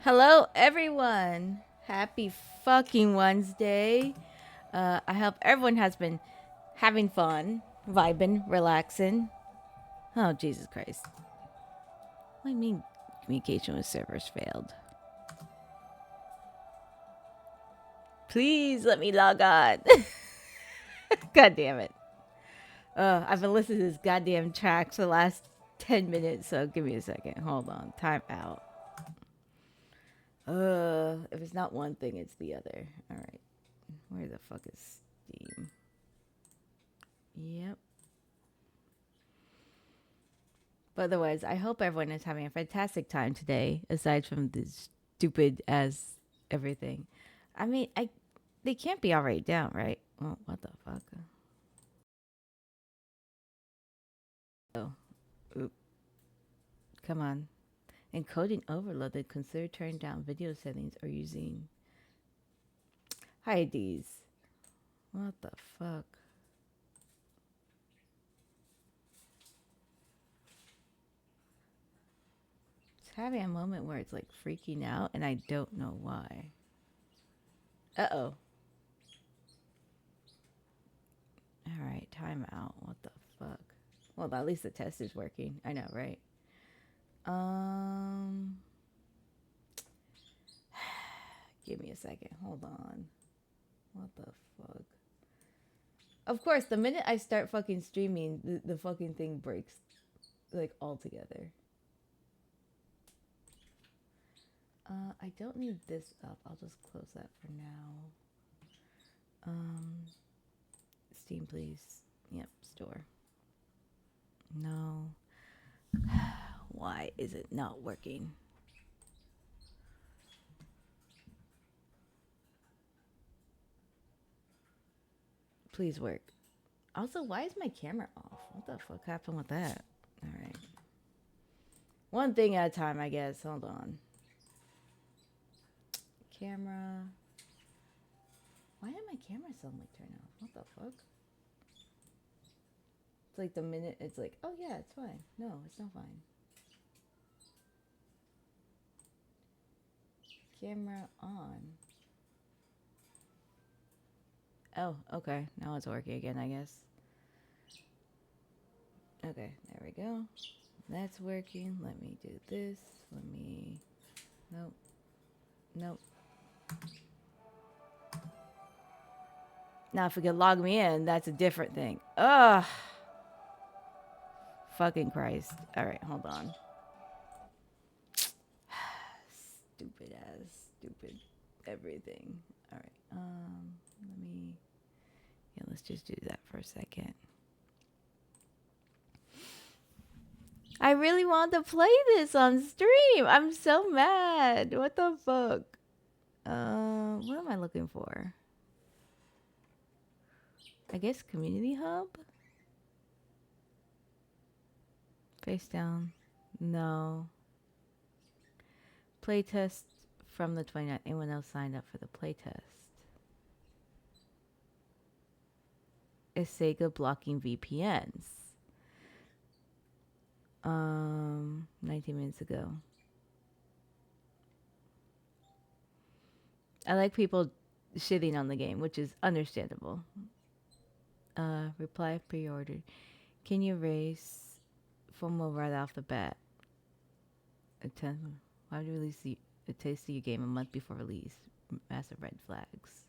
Hello, everyone. Happy fucking Wednesday. I hope everyone has been having fun, vibing, relaxing. Oh, Jesus Christ. What do you mean communication with servers failed? Please let me log on. God damn it. I've been listening to this goddamn track for the last 10 minutes, so give me a second. Hold on. Time out. If it's not one thing, it's the other. All right. Where the fuck is Steam? Yep. But otherwise, I hope everyone is having a fantastic time today, aside from this stupid as everything. I mean, they can't be already down, right? Well, what the fuck? Oh, oop. Come on. Encoding overloaded. Consider turning down video settings or using IDs. What the fuck? It's having a moment where it's like freaking out, and I don't know why. Uh-oh. All right, time out. What the fuck? Well, at least the test is working. I know, right? Um, Give me a second. Hold on. What the fuck? Of course, the minute I start fucking streaming, the fucking thing breaks like altogether. I don't need this up. I'll just close that for now. Steam, please. Yep, store. No. Why is it not working? Please work. Also, why is my camera off? What the fuck happened with that? All right. One thing at a time, I guess. Hold on. Camera. Why did my camera suddenly turn off? What the fuck? It's like the minute it's like, oh yeah, it's fine. No, it's not fine. Camera on. Oh, okay. Now it's working again, I guess. Okay, there we go. That's working. Let me do this. Let me. Nope. Nope. Now, if we could log me in, that's a different thing. Ugh. Fucking Christ. All right, hold on. Stupid ass. Stupid everything. All right. Let me. Yeah, let's just do that for a second. I really want to play this on stream. I'm so mad. What the fuck? What am I looking for? I guess community hub? Face down. No. Playtest from the 29th. Anyone else signed up for the playtest? Is Sega blocking VPNs? 19 minutes ago. I like people shitting on the game, which is understandable. Reply pre-ordered. Can you raise FOMO right off the bat? Why would you release a taste of your game a month before release? Massive red flags.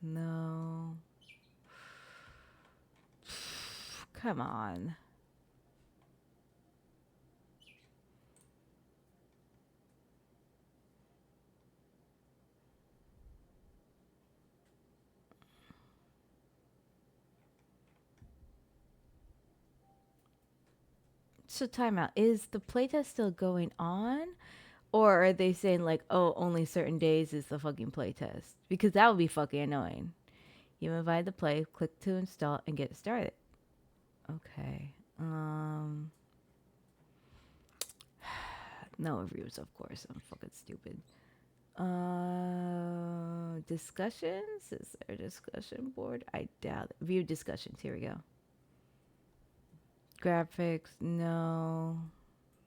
No. Come on. So timeout. Is the playtest still going on? Or are they saying like, oh, only certain days is the fucking playtest? Because that would be fucking annoying. You invite the play, click to install, and get started. Okay. No reviews, of course. I'm fucking stupid. Discussions? Is there a discussion board? I doubt it. View discussions. Here we go. Graphics, no.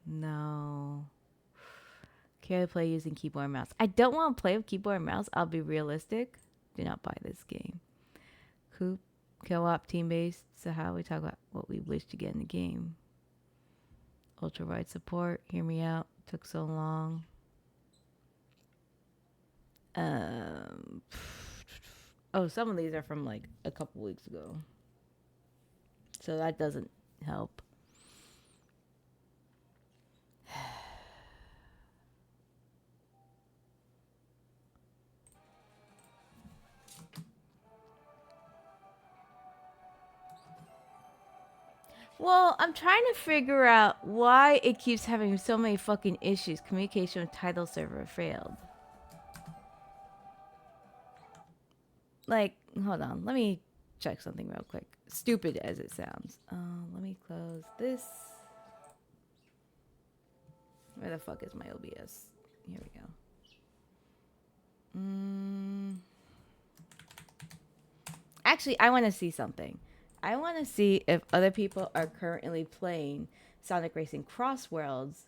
No. Can I play using keyboard and mouse? I don't want to play with keyboard and mouse. I'll be realistic. Do not buy this game. Coop, co-op, team-based. So how we talk about what we wish to get in the game. Ultra-wide support. Hear me out. Took so long. Oh, some of these are from like a couple weeks ago. So that doesn't help. Well, I'm trying to figure out why it keeps having so many fucking issues. Communication with title server failed. Like, hold on. Let me check something real quick. Stupid as it sounds. Let me close this. Where the fuck is my OBS? Here we go. Actually, I want to see something. I want to see if other people are currently playing Sonic Racing Cross Worlds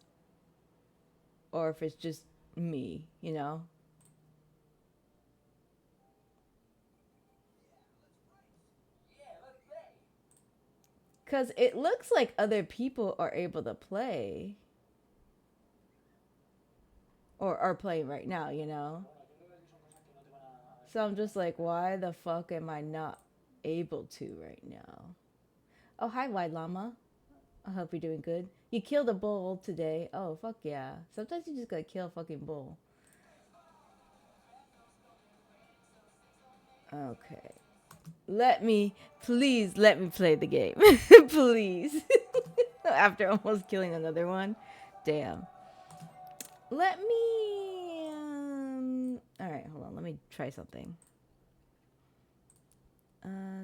or if it's just me, you know? Because it looks like other people are able to play. Or are playing right now, you know? So I'm just like, why the fuck am I not able to right now? Oh, hi, White Llama. I hope you're doing good. You killed a bull today. Oh, fuck yeah. Sometimes you just gotta kill a fucking bull. Okay. Please let me play the game. Please. After almost killing another one. Damn. Let me. Alright, hold on. Let me try something.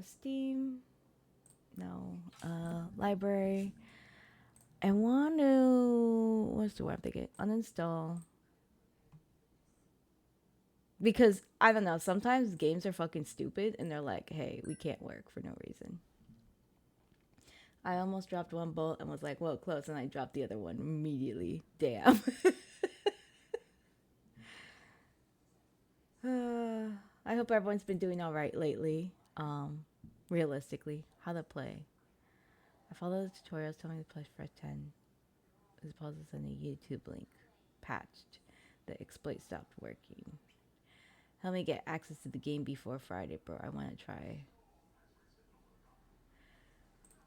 Steam. No. Library. I want to. What's the word I'm thinking? Uninstall. Because, I don't know, sometimes games are fucking stupid and they're like, hey, we can't work for no reason. I almost dropped one bolt and was like, whoa, close. And I dropped the other one immediately. Damn. I hope everyone's been doing all right lately. Realistically, how to play. I followed the tutorials telling me to play Fresh 10. As opposed to sending a YouTube link. Patched. The exploit stopped working. Help me get access to the game before Friday, bro. I want to try.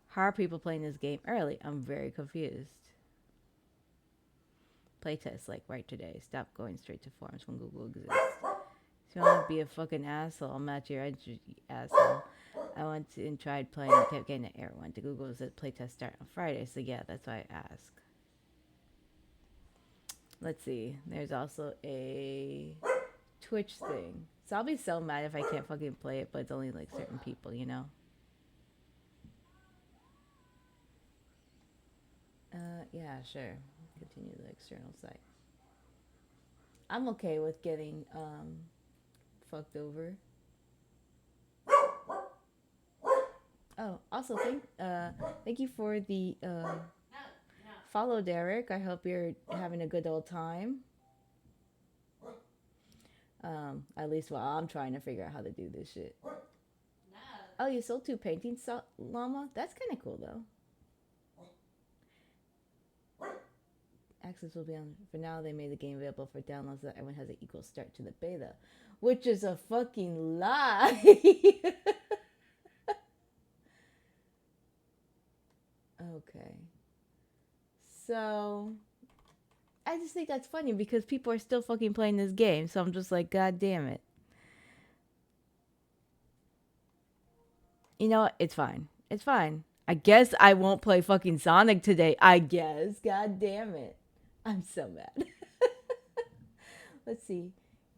How are people playing this game early? I'm very confused. Playtest like right today. Stop going straight to forums when Google exists. If you want to be a fucking asshole, I'll match your entry, asshole. I went to and tried playing and kept getting an error. Went to Google and said playtest start on Friday. So yeah, that's why I asked. Let's see. There's also a Twitch thing. So I'll be so mad if I can't fucking play it, but it's only like certain people, you know? Yeah, sure. Continue the external site. I'm okay with getting fucked over. Oh, also thank you for the follow, Derek. I hope you're having a good old time. At least while I'm trying to figure out how to do this shit. Oh, you sold 2 paintings, Llama? That's kind of cool, though. Access will be on. For now, they made the game available for downloads so that everyone has an equal start to the beta, which is a fucking lie. Okay. So, I just think that's funny because people are still fucking playing this game. So I'm just like, God damn it. You know what? It's fine. It's fine. I guess I won't play fucking Sonic today. I guess. God damn it. I'm so mad. Let's see.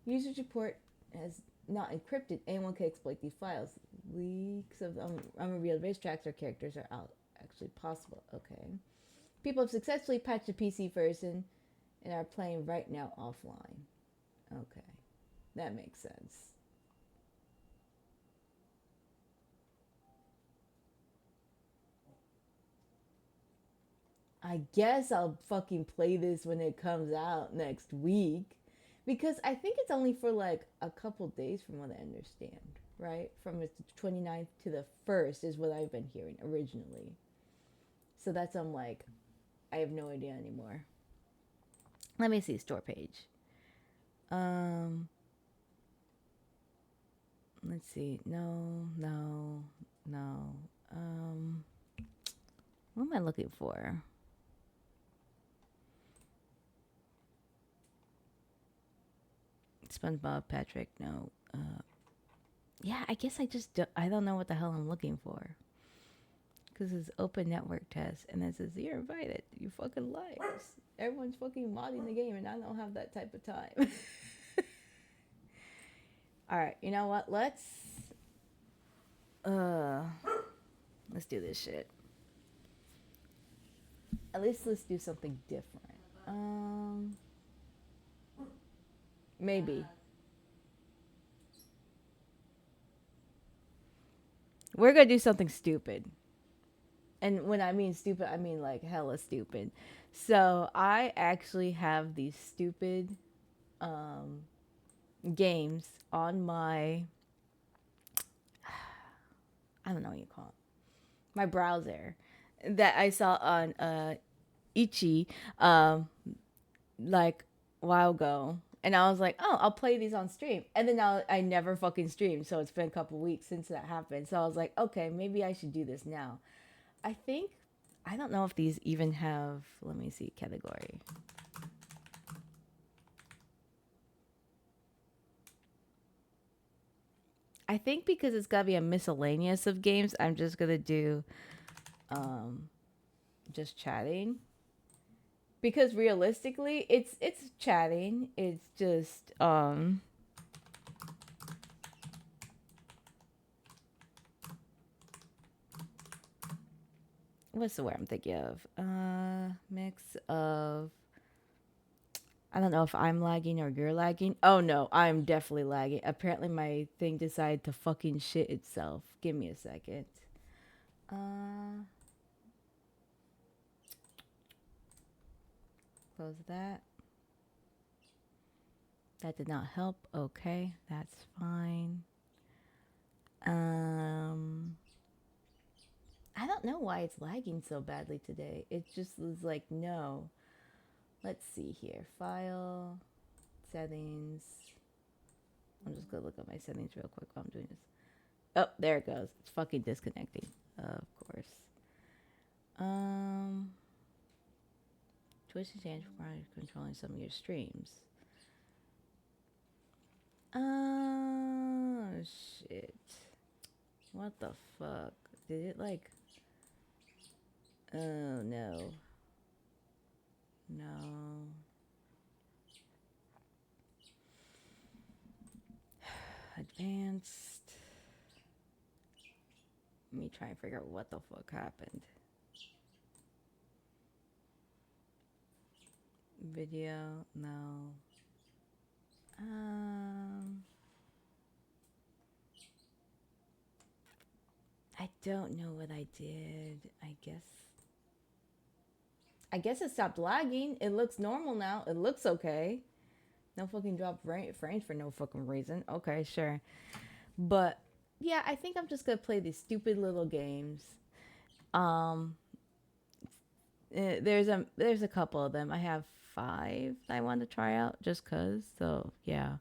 User report has not encrypted. Anyone can exploit these files. Leaks of unrevealed racetracks or characters are out. Actually possible. Okay. People have successfully patched the PC version and are playing right now offline. Okay. That makes sense. I guess I'll fucking play this when it comes out next week. Because I think it's only for like a couple days from what I understand, right? From the 29th to the 1st is what I've been hearing originally. So that's, I'm like, I have no idea anymore. Let me see, store page. Um, let's see. No, no, no. What am I looking for? SpongeBob, Patrick, no. Yeah, I guess I don't know what the hell I'm looking for. Because it's open network test, and it says, you're invited. You fucking liars. Everyone's fucking modding the game, and I don't have that type of time. Alright, you know what? Uh, let's do this shit. At least let's do something different. Maybe. We're gonna do something stupid. And when I mean stupid, I mean like hella stupid. So I actually have these stupid games on my, I don't know what you call it, my browser that I saw on Ichi like a while ago. And I was like, oh, I'll play these on stream. And then I never fucking streamed. So it's been a couple weeks since that happened. So I was like, okay, maybe I should do this now. I think, I don't know if these even have, let me see, category. I think because it's gotta be a miscellaneous of games, I'm just gonna do just chatting. Because realistically, it's chatting. It's just what's the word I'm thinking of? Mix of, I don't know if I'm lagging or you're lagging. Oh no, I'm definitely lagging. Apparently my thing decided to fucking shit itself. Give me a second. Close that. That did not help. Okay, that's fine. I don't know why it's lagging so badly today. It just was like, no. Let's see here. File, settings. I'm just gonna look at my settings real quick while I'm doing this. Oh, there it goes. It's fucking disconnecting. Of course. Twitch and change for controlling some of your streams. Oh, shit. What the fuck? Did it like... Oh, no. No. Advanced. Let me try and figure out what the fuck happened. Video, no. I don't know what I did. I guess it stopped lagging. It looks normal now. It looks okay. No fucking drop frames for no fucking reason. Okay, sure. But yeah, I think I'm just gonna play these stupid little games. There's a couple of them. I have 5 that I want to try out just cause. So yeah.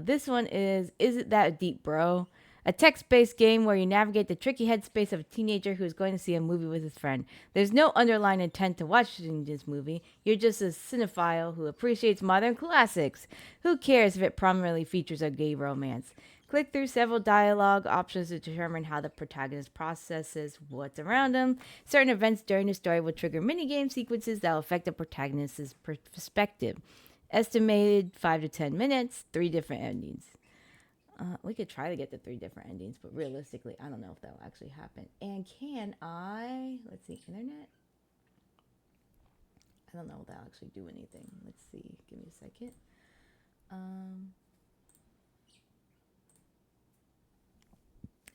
This one is It That Deep, Bro? A text-based game where you navigate the tricky headspace of a teenager who is going to see a movie with his friend. There's no underlying intent to watching this movie. You're just a cinephile who appreciates modern classics. Who cares if it prominently features a gay romance? Click through several dialogue options to determine how the protagonist processes what's around him. Certain events during the story will trigger minigame sequences that will affect the protagonist's perspective. Estimated 5 to 10 minutes, 3 different endings. We could try to get to 3 different endings, but realistically, I don't know if that will actually happen. And can I, let's see, internet? I don't know if that'll actually do anything. Let's see, give me a second.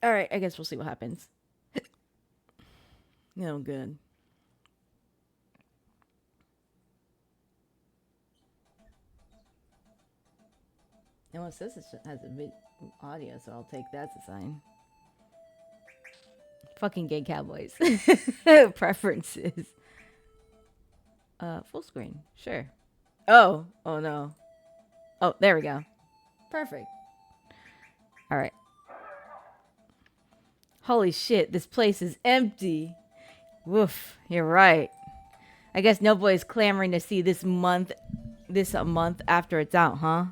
All right, I guess we'll see what happens. No, good. And what says it has a bit audio, so I'll take that as a sign. Fucking gay cowboys. Preferences. Full screen. Sure. Oh no. Oh, there we go. Perfect. All right. Holy shit, this place is empty. Woof, you're right. I guess nobody's clamoring to see this a month after it's out, huh?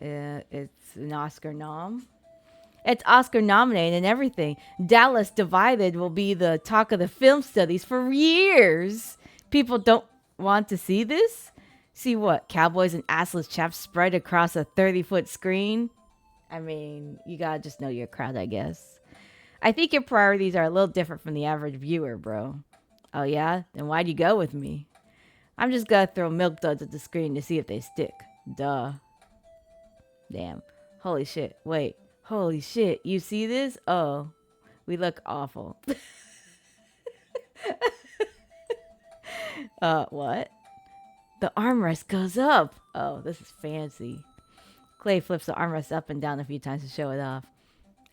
It's an Oscar nom. It's Oscar nominated and everything. Dallas Divided will be the talk of the film studies for years. People don't want to see this? See what? Cowboys and assless chaps spread across a 30-foot screen? I mean, you gotta just know your crowd, I guess. I think your priorities are a little different from the average viewer, bro. Oh yeah? Then why'd you go with me? I'm just gonna throw milk duds at the screen to see if they stick. Duh. Damn. Holy shit. Wait. Holy shit. You see this? Oh. We look awful. What? The armrest goes up. Oh, this is fancy. Clay flips the armrest up and down a few times to show it off.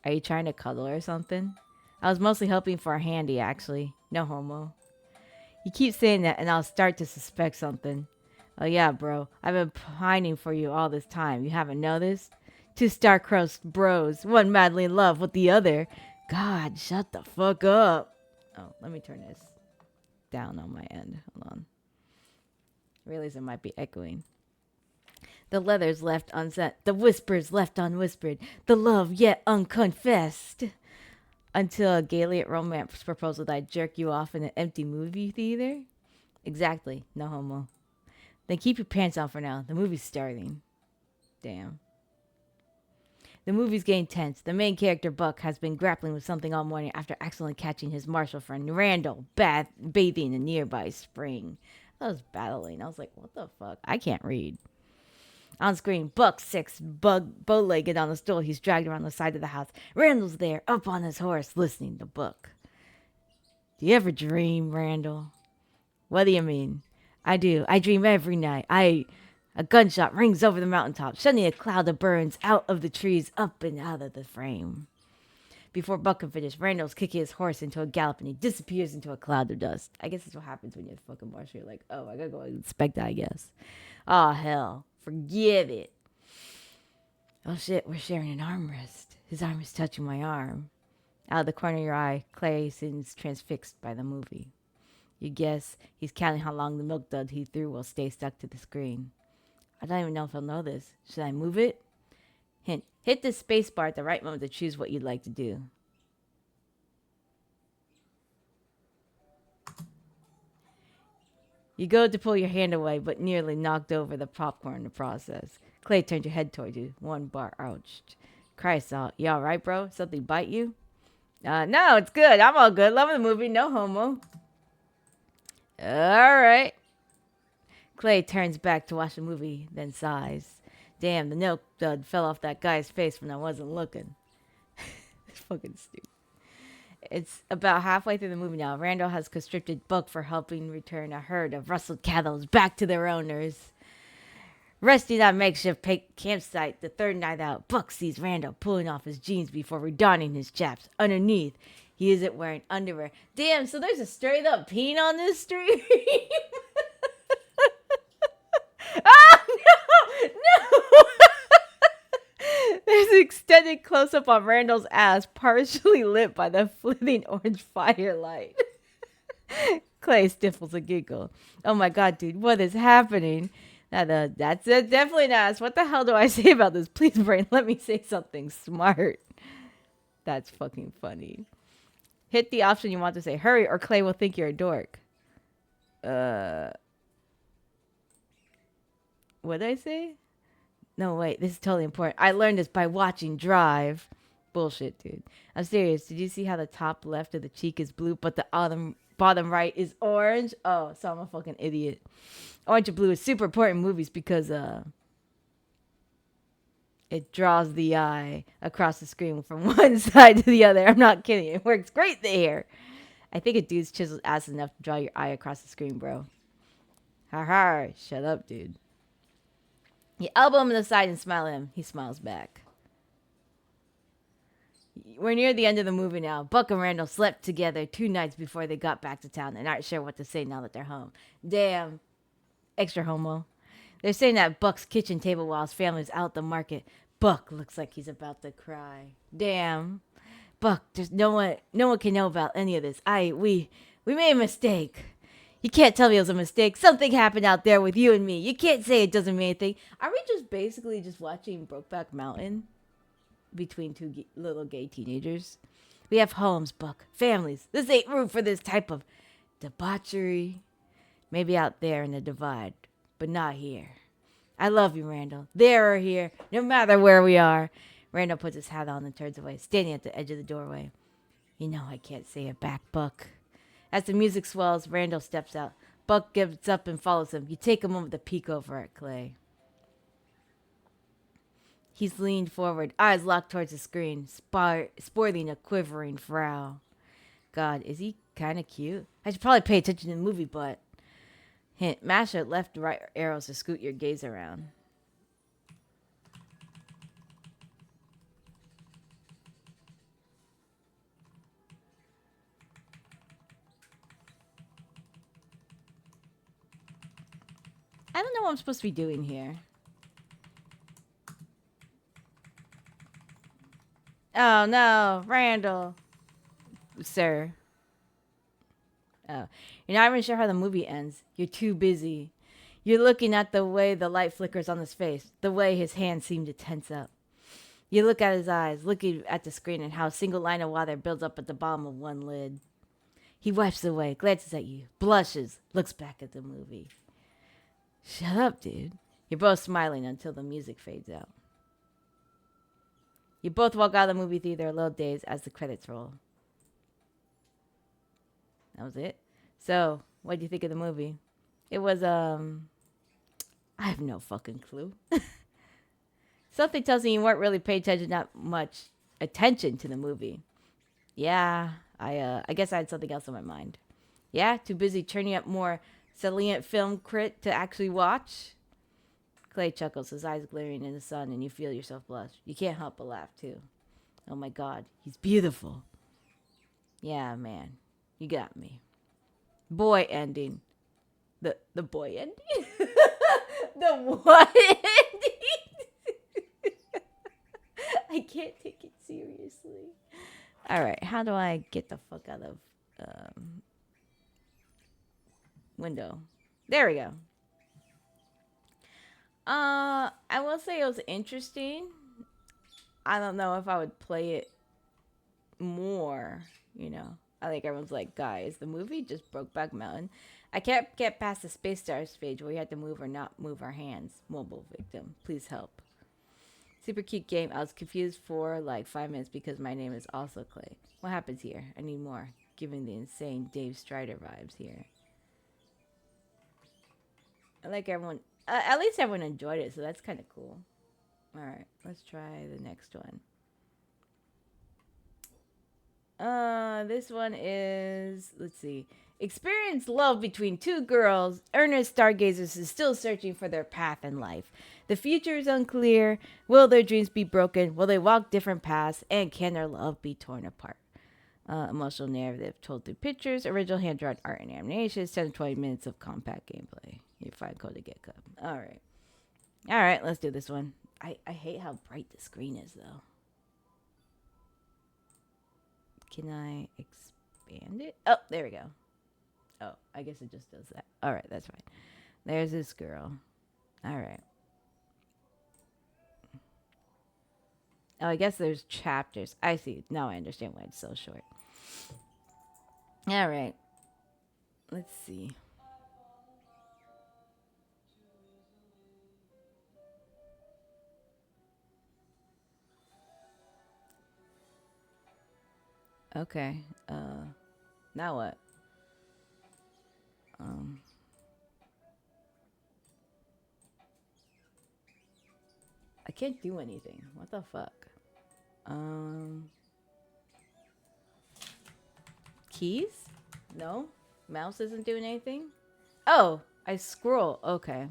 Are you trying to cuddle or something? I was mostly hoping for a handy, actually. No homo. You keep saying that and I'll start to suspect something. Oh yeah, bro. I've been pining for you all this time. You haven't noticed? Two star-crossed bros. One madly in love with the other. God, shut the fuck up. Oh, let me turn this down on my end. Hold on. I realize it might be echoing. The letters left unsaid. The whispers left unwhispered. The love yet unconfessed. Until a gaily romance proposal that I jerk you off in an empty movie theater? Exactly. No homo. Then keep your pants on for now. The movie's starting. Damn. The movie's getting tense. The main character, Buck, has been grappling with something all morning after accidentally catching his marshal friend, Randall, bathing in a nearby spring. I was battling. I was like, what the fuck? I can't read. On screen, Buck sits bow-legged on the stool he's dragged around the side of the house. Randall's there, up on his horse, listening to Buck. Do you ever dream, Randall? What do you mean? I do. I dream every night. A gunshot rings over the mountaintop. Suddenly a cloud of burns out of the trees, up and out of the frame. Before Buck can finish, Randall's kicking his horse into a gallop and he disappears into a cloud of dust. I guess that's what happens when you're fucking marshal. You're like, oh, I gotta go inspect that, I guess. Oh, hell. Forget it. Oh, shit. We're sharing an armrest. His arm is touching my arm. Out of the corner of your eye, Clay seems transfixed by the movie. You guess he's counting how long the milk dud he threw will stay stuck to the screen. I don't even know if he'll know this. Should I move it? Hint. Hit the space bar at the right moment to choose what you'd like to do. You go to pull your hand away, but nearly knocked over the popcorn in the process. Clay turned your head toward you. One bar ouched. Christ, you all right, bro? Something bite you? No, it's good. I'm all good. Loving the movie. No homo. All right. Clay turns back to watch the movie, then sighs. Damn, the milk dud fell off that guy's face when I wasn't looking. It's fucking stupid. It's about halfway through the movie now. Randall has conscripted Buck for helping return a herd of rustled cattle back to their owners. Resting on makeshift campsite, the third night out, Buck sees Randall pulling off his jeans before redonning his chaps. Underneath, he isn't wearing underwear. Damn, so there's a straight up peen on this stream? Oh, no! No! There's an extended close-up on Randall's ass, partially lit by the flitting orange firelight. Clay stifles a giggle. Oh my god, dude, what is happening? That's definitely an ass. What the hell do I say about this? Please, brain, let me say something smart. That's fucking funny. Hit the option you want to say hurry or Clay will think you're a dork. What did I say? No, wait, this is totally important. I learned this by watching Drive. Bullshit, dude. I'm serious. Did you see how the top left of the cheek is blue, but the bottom right is orange? Oh, so I'm a fucking idiot. Orange and blue is super important in movies because it draws the eye across the screen from one side to the other. I'm not kidding. It works great there. I think a dude's chiseled ass enough to draw your eye across the screen, bro. Ha ha. Shut up, dude. You elbow him in the side and smile at him. He smiles back. We're near the end of the movie now. Buck and Randall slept together 2 nights before they got back to town. They're not sure what to say now that they're home. Damn. Extra homo. They're sitting at Buck's kitchen table while his family's out at the market. Buck looks like he's about to cry. Damn. Buck, there's no one can know about any of this. We made a mistake. You can't tell me it was a mistake. Something happened out there with you and me. You can't say it doesn't mean anything. Are we just basically just watching Brokeback Mountain between two little gay teenagers? We have homes, Buck. Families. This ain't room for this type of debauchery. Maybe out there in the divide, but not here. I love you, Randall. There or here, no matter where we are. Randall puts his hat on and turns away, standing at the edge of the doorway. You know I can't say it back, Buck. As the music swells, Randall steps out. Buck gives up and follows him. You take a moment to peek over at Clay. He's leaned forward, eyes locked towards the screen, sporting a quivering frown. God, is he kind of cute? I should probably pay attention to the movie, but... Hint, mash at left and right arrows to scoot your gaze around. I don't know what I'm supposed to be doing here. Oh, no. Randall. Sir. Oh. You're not even sure how the movie ends. You're too busy. You're looking at the way the light flickers on his face, the way his hands seem to tense up. You look at his eyes, looking at the screen and how a single line of water builds up at the bottom of one lid. He wipes away, glances at you, blushes, looks back at the movie. Shut up, dude. You're both smiling until the music fades out. You both walk out of the movie theater a little dazed as the credits roll. That was it. So, what do you think of the movie? It was, I have no fucking clue. Something tells me you weren't really paying attention, not much attention to the movie. Yeah, I guess I had something else on my mind. Yeah, too busy churning up more salient film crit to actually watch? Clay chuckles, his eyes glaring in the sun, and you feel yourself blush. You can't help but laugh, too. Oh my god, he's beautiful. Yeah, man, you got me. Boy ending. The boy ending? The what ending? I can't take it seriously. Alright, how do I get the fuck out of window? There we go. I will say it was interesting. I don't know if I would play it more, you know. I think everyone's like, guys, the movie just broke back Mountain. I can't get past the Space Star stage where we had to move or not move our hands. Mobile victim, please help. Super cute game. I was confused for like 5 minutes because my name is also Clay. What happens here? I need more. Giving the insane Dave Strider vibes here. I like everyone. At least everyone enjoyed it, so that's kind of cool. Alright, let's try the next one. This one is, let's see. Experience love between two girls. Earnest stargazers is still searching for their path in life. The future is unclear. Will their dreams be broken? Will they walk different paths? And can their love be torn apart? Emotional narrative told through pictures, original hand-drawn art and animations, 10 to 20 minutes of compact gameplay. You find code to get cut. Alright. Alright, let's do this one. I hate how bright the screen is, though. Can I expand it? Oh, there we go. Oh, I guess it just does that. Alright, that's fine. There's this girl. Alright. Oh, I guess there's chapters. I see. Now I understand why it's so short. Alright. Let's see. Okay. Now what? I can't do anything. What the fuck? Keys? No? Mouse isn't doing anything? Oh, I scroll. Okay.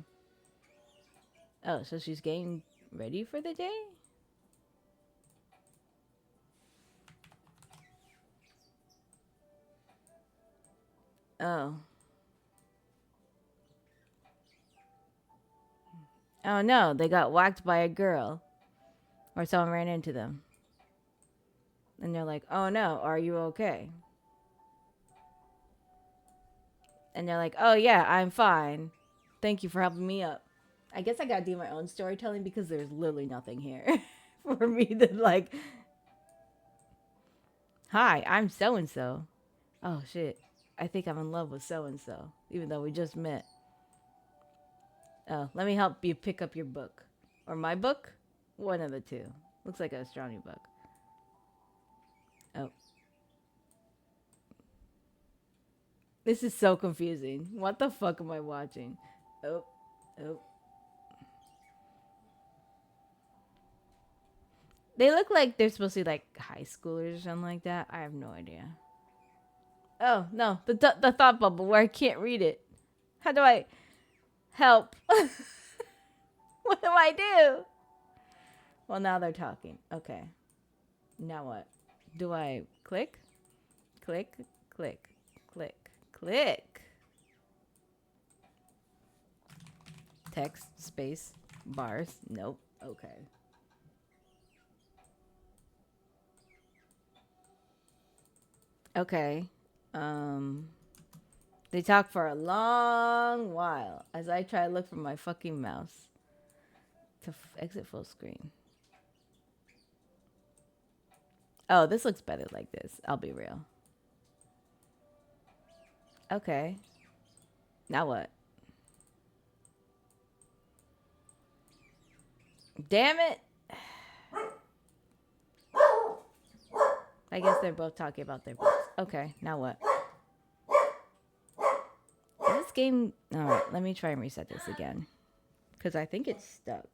Oh, so she's getting ready for the day? Oh. Oh no, they got whacked by a girl. Or someone ran into them. And they're like, oh no, are you okay? And they're like, oh yeah, I'm fine. Thank you for helping me up. I guess I gotta do my own storytelling because there's literally nothing here for me to like, hi, I'm so and so. Oh shit, I think I'm in love with so and so, even though we just met. Oh, let me help you pick up your book. Or my book? One of the two. Looks like an astronomy book. Oh. This is so confusing. What the fuck am I watching? Oh. Oh. They look like they're supposed to be like high schoolers or something like that. I have no idea. Oh, no. The thought bubble where I can't read it. How do I help? What do I do? Well, now they're talking. Okay. Now what? Do I click? Click, click, click, click. Text, space, bars. Nope. Okay. Okay. Um, they talk for a long while as I try to look for my fucking mouse to exit full screen. Oh, this looks better like this. I'll be real. Okay. Now what? Damn it. I guess they're both talking about their books. Okay, now what? This game... Alright, let me try and reset this again. Because I think it's stuck.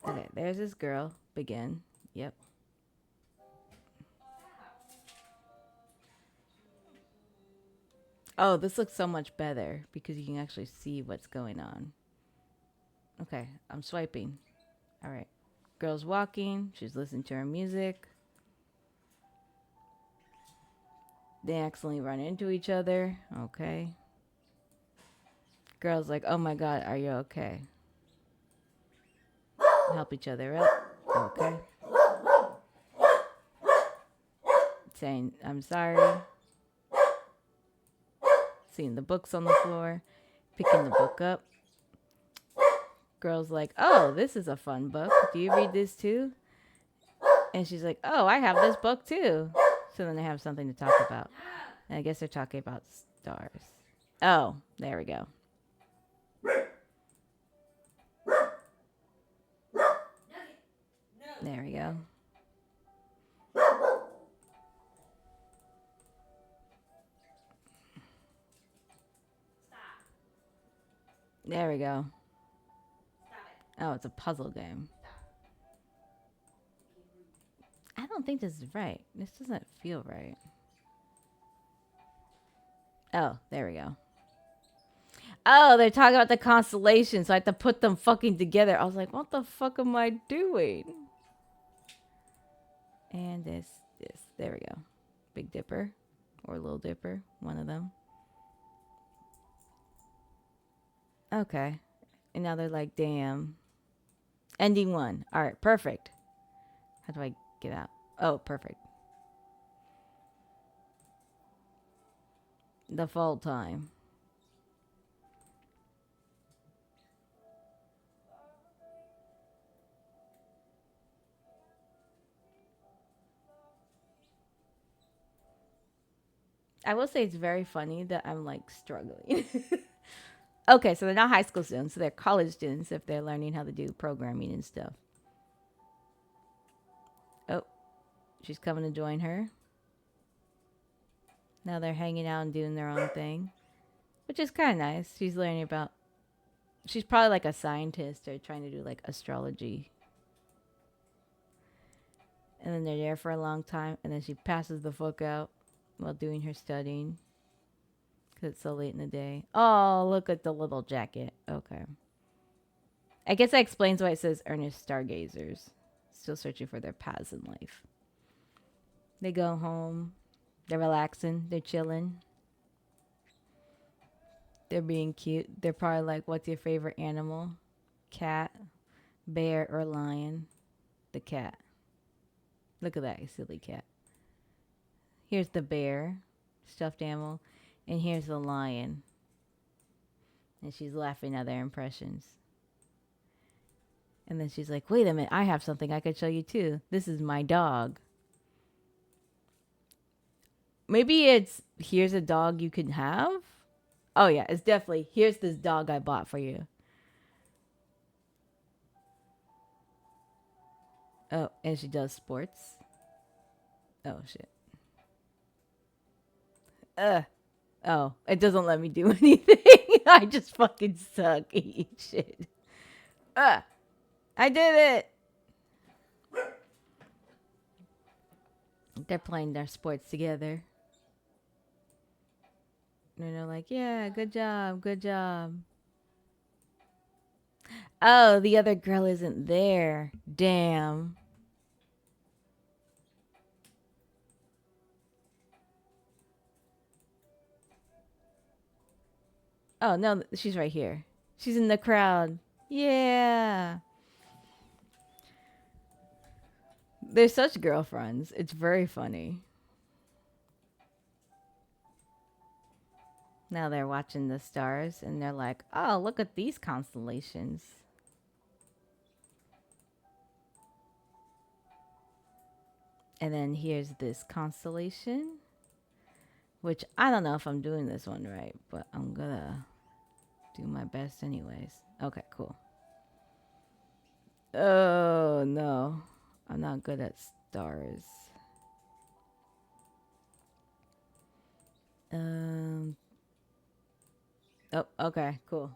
Okay, there's this girl. Begin. Yep. Oh, this looks so much better because you can actually see what's going on. Okay, I'm swiping. Alright. Girl's walking. She's listening to her music. They accidentally run into each other. Okay. Girl's like, oh my god, are you okay? Help each other up. Okay. Saying, I'm sorry. Seeing the books on the floor. Picking the book up. Girl's like, oh, this is a fun book. Do you read this too? And she's like, oh, I have this book too. So then they have something to talk about. And I guess they're talking about stars. Oh, there we go. There we go. There we go. Oh, it's a puzzle game. I don't think this is right. This doesn't feel right. Oh, there we go. Oh, they're talking about the constellations, so I have to put them fucking together. I was like, what the fuck am I doing? And this. There we go. Big Dipper or Little Dipper, one of them. Okay. And now they're like, damn. Ending one. All right, perfect. How do I get out? Oh, perfect. The fall time. I will say it's very funny that I'm like struggling. Okay, so they're not high school students, so they're college students if they're learning how to do programming and stuff. Oh, she's coming to join her. Now they're hanging out and doing their own thing, which is kind of nice. She's learning about. She's probably like a scientist or trying to do like astrology. And then they're there for a long time, and then she passes the fuck out while doing her studying. Because it's so late in the day. Oh, look at the little jacket. Okay. I guess that explains why it says earnest stargazers. Still searching for their paths in life. They go home. They're relaxing. They're chilling. They're being cute. They're probably like, what's your favorite animal? Cat, bear, or lion? The cat. Look at that silly cat. Here's the bear, stuffed animal. And here's the lion. And she's laughing at their impressions. And then she's like, wait a minute, I have something I could show you too. This is my dog. Maybe it's, here's a dog you can have? Oh, yeah, it's definitely, here's this dog I bought for you. Oh, and she does sports. Oh, shit. Oh, it doesn't let me do anything. I just fucking suck. Eat shit. I did it. They're playing their sports together. And they're like, yeah, good job, good job. Oh, the other girl isn't there. Damn. Oh, no, she's right here. She's in the crowd. Yeah. They're such girlfriends. It's very funny. Now they're watching the stars and they're like, oh, look at these constellations. And then here's this constellation, which I don't know if I'm doing this one right, but I'm gonna do my best anyways. Okay, cool. Oh, no. I'm not good at stars. Um. Oh, okay, cool.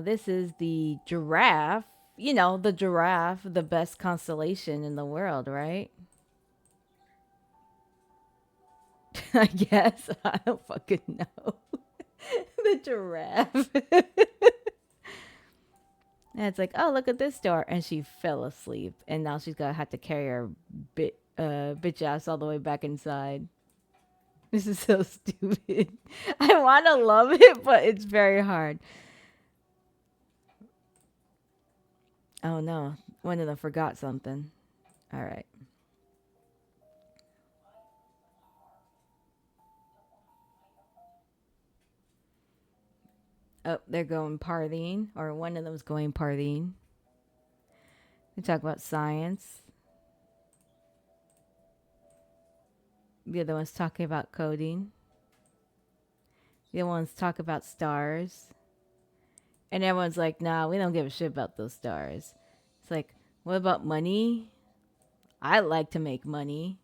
This is the giraffe. You know, the giraffe, the best constellation in the world, right? I guess. I don't fucking know. The giraffe. And it's like, oh, look at this door. And she fell asleep. And now she's going to have to carry her bitch ass all the way back inside. This is so stupid. I want to love it, but it's very hard. Oh, no. One of them forgot something. All right. Oh, they're going partying, or one of them's going partying. They talk about science. The other one's talking about coding. The other one's talking about stars. And everyone's like, nah, we don't give a shit about those stars. It's like, what about money? I like to make money.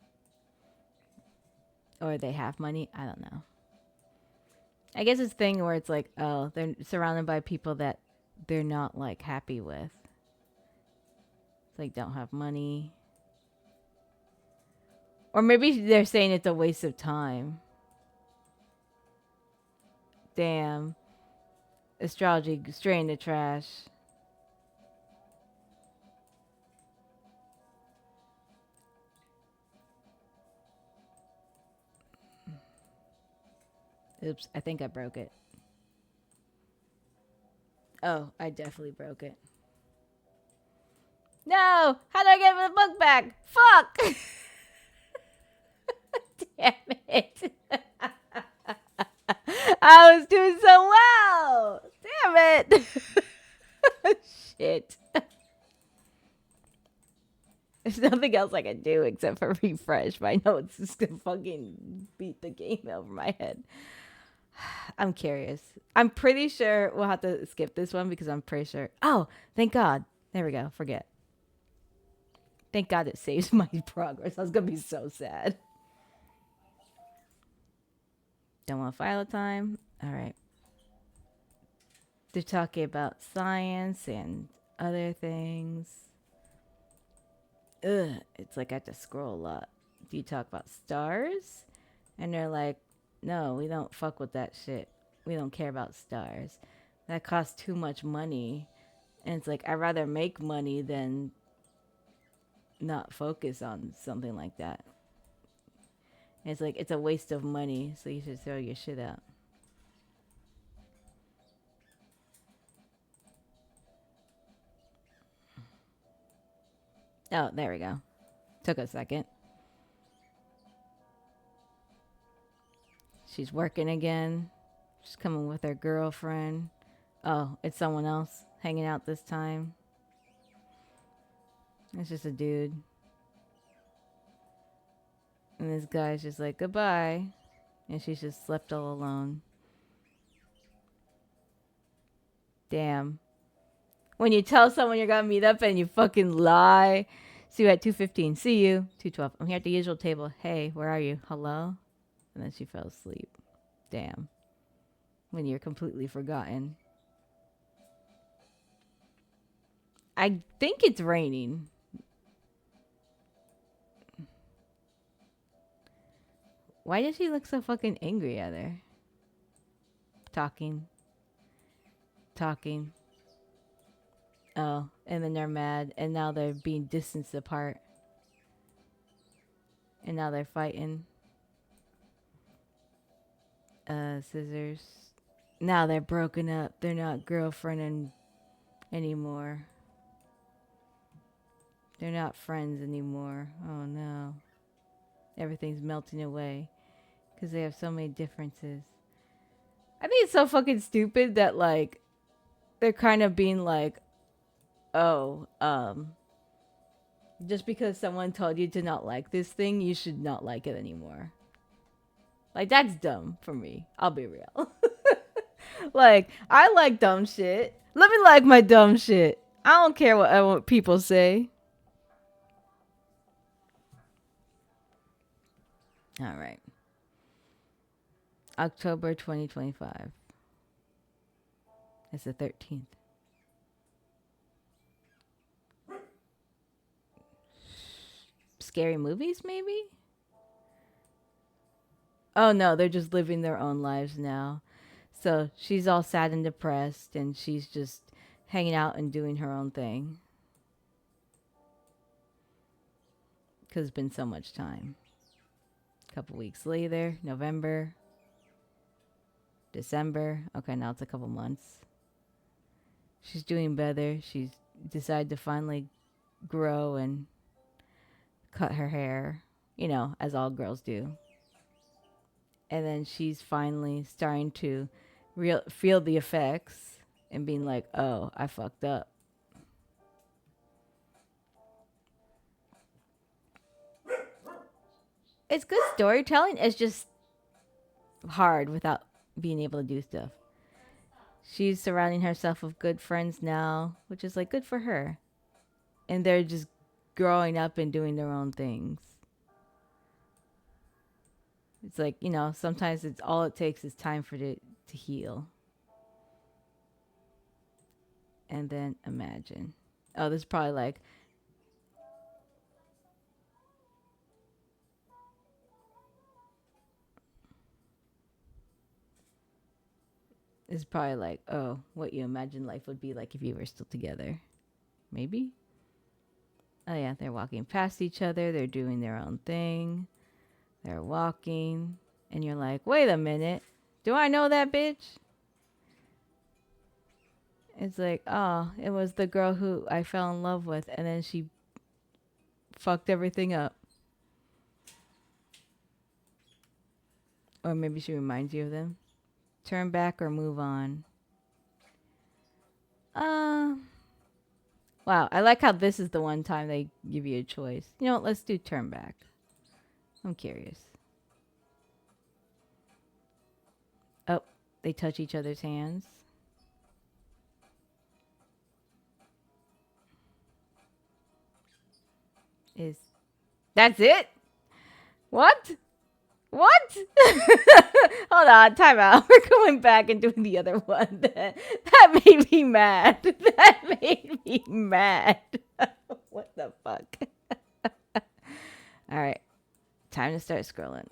Or they have money. I don't know. I guess it's a thing where it's like, oh, they're surrounded by people that they're not like happy with. It's like, don't have money. Or maybe they're saying it's a waste of time. Damn. Astrology straight in the trash. Oops, I think I broke it. Oh, I definitely broke it. No! How do I get the book back? Fuck! Damn it. I was doing so well! Damn it! Shit. There's nothing else I can do except for refresh, but I know it's just gonna fucking beat the game over my head. I'm curious. I'm pretty sure we'll have to skip this one because I'm pretty sure. Oh, thank God. There we go. Forget. Thank God it saves my progress. I was going to be so sad. Don't want file time. All right. They're talking about science and other things. Ugh. It's like I have to scroll a lot. Do you talk about stars? And they're like, No, we don't fuck with that shit. We don't care about stars. That costs too much money. And it's like, I'd rather make money than not focus on something like that. And it's like, it's a waste of money, so you should throw your shit out. Oh, there we go. Took a second. She's working again. She's coming with her girlfriend. Oh, it's someone else hanging out this time. It's just a dude. And this guy's just like, goodbye. And she's just left all alone. Damn. When you tell someone you're gonna meet up and you fucking lie. See you at 2:15. See you. 2:12. I'm here at the usual table. Hey, where are you? Hello? And then she fell asleep. Damn. When you're completely forgotten. I think it's raining. Why does she look so fucking angry at her? Talking. Oh, and then they're mad, and now they're being distanced apart. And now they're fighting. Scissors. Now they're broken up. They're not girlfriend anymore. They're not friends anymore. Oh no. Everything's melting away. Because they have so many differences. I think it's so fucking stupid that, like, they're kind of being like, oh, just because someone told you to not like this thing, you should not like it anymore. Like, that's dumb for me. I'll be real. Like, I like dumb shit. Let me like my dumb shit. I don't care what people say. All right. October 2025. It's the 13th. Scary movies, maybe? Oh no, they're just living their own lives now. So she's all sad and depressed, and she's just hanging out and doing her own thing. Because it's been so much time. A couple weeks later, November, December. Okay, now it's a couple months. She's doing better. She's decided to finally grow and cut her hair, you know, as all girls do. And then she's finally starting to feel the effects and being like, oh, I fucked up. It's good storytelling. It's just hard without being able to do stuff. She's surrounding herself with good friends now, which is like good for her. And they're just growing up and doing their own things. It's like, you know, sometimes it's all it takes is time for it to heal. And then imagine. Oh, this is probably like, it's probably like, oh, what you imagine life would be like if you were still together. Maybe? Oh, yeah, they're walking past each other. They're doing their own thing. They're walking. And you're like, wait a minute. Do I know that bitch? It's like, oh, it was the girl who I fell in love with. And then she fucked everything up. Or maybe she reminds you of them. Turn back or move on. Wow, I like how this is the one time they give you a choice. You know what? Let's do turn back. I'm curious. Oh, they touch each other's hands. Is that's it? What? What? Hold on, time out. We're going back and doing the other one. That made me mad. That made me mad. What the fuck? All right, time to start scrolling.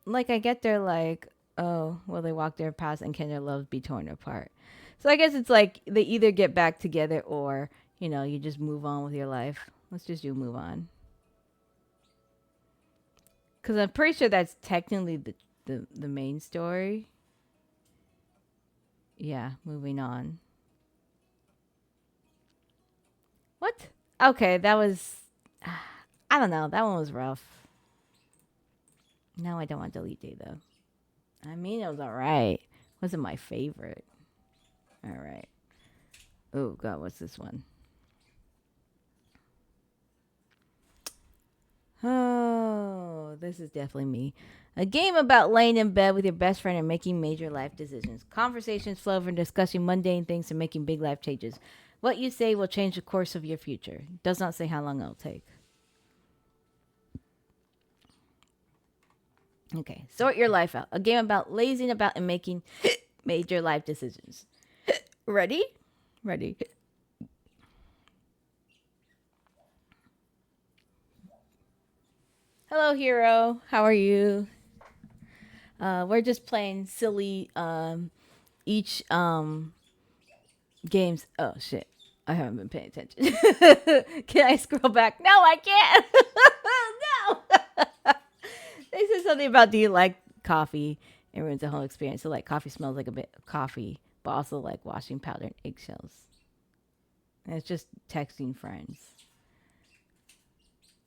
like I get they're like, oh, will they walk their paths and can their loves be torn apart? So I guess it's like they either get back together or, you just move on with your life. Let's just do move on. Because I'm pretty sure that's technically the main story. Yeah, moving on. What? Okay, that was. I don't know. That one was rough. No, I don't want Delete Day though. I mean, it was alright. Wasn't my favorite. Alright. Oh, God, what's this one? Oh, this is definitely me. A game about laying in bed with your best friend and making major life decisions. Conversations flow from discussing mundane things to making big life changes. What you say will change the course of your future. Does not say how long it'll take. Okay, sort your life out. A game about lazing about and making major life decisions. Ready? Ready. Hello, hero. How are you? We're just playing silly each games. Oh shit! I haven't been paying attention. Can I scroll back? No, I can't. No. They said something about do you like coffee? It ruins the whole experience. So like coffee smells like a bit of coffee, but also like washing powder and eggshells. And it's just texting friends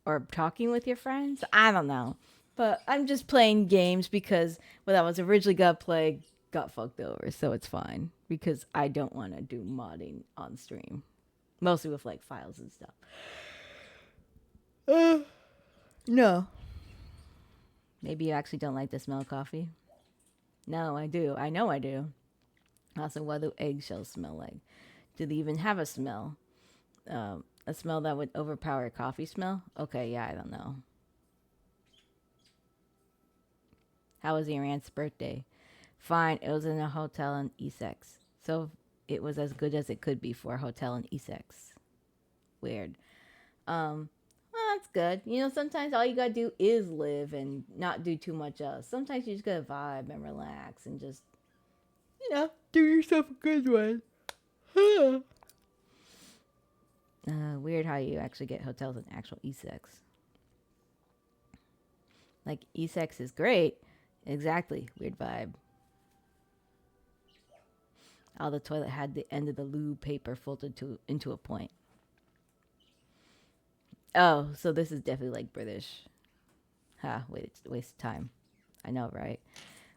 or talking with your friends. I don't know. But I'm just playing games because what I was originally gonna play got fucked over, so it's fine because I don't want to do modding on stream, mostly with like files and stuff. No. Maybe you actually don't like the smell of coffee. No, I do. I know I do. Also, what do eggshells smell like? Do they even have a smell? A smell that would overpower a coffee smell? Okay, yeah, I don't know. How was your aunt's birthday? Fine. It was in a hotel in Essex. So it was as good as it could be for a hotel in Essex. Weird. Well, that's good. Sometimes all you gotta do is live and not do too much else. Sometimes you just gotta vibe and relax and just, do yourself a good one. Weird how you actually get hotels in actual Essex. Like, Essex is great. Exactly. Weird vibe. All the toilet had the end of the loo paper folded into a point. Oh, so this is definitely like British. Wait, it's a waste of time. I know, right?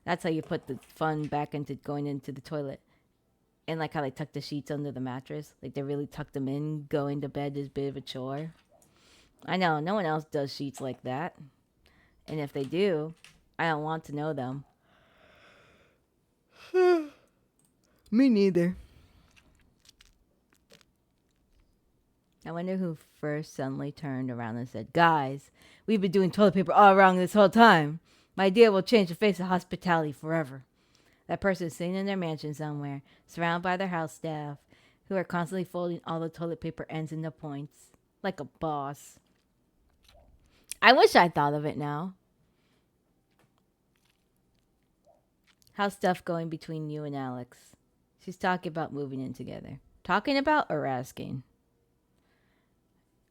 That's how you put the fun back into going into the toilet. And like how they tuck the sheets under the mattress. Like they really tuck them in. Going to bed is a bit of a chore. I know, no one else does sheets like that. And if they do, I don't want to know them. Me neither. I wonder who first suddenly turned around and said, Guys, we've been doing toilet paper all wrong this whole time. My idea will change the face of hospitality forever. That person is sitting in their mansion somewhere, surrounded by their house staff, who are constantly folding all the toilet paper ends into points. Like a boss. I wish I thought of it now. How's stuff going between you and Alex? She's talking about moving in together. Talking about or asking?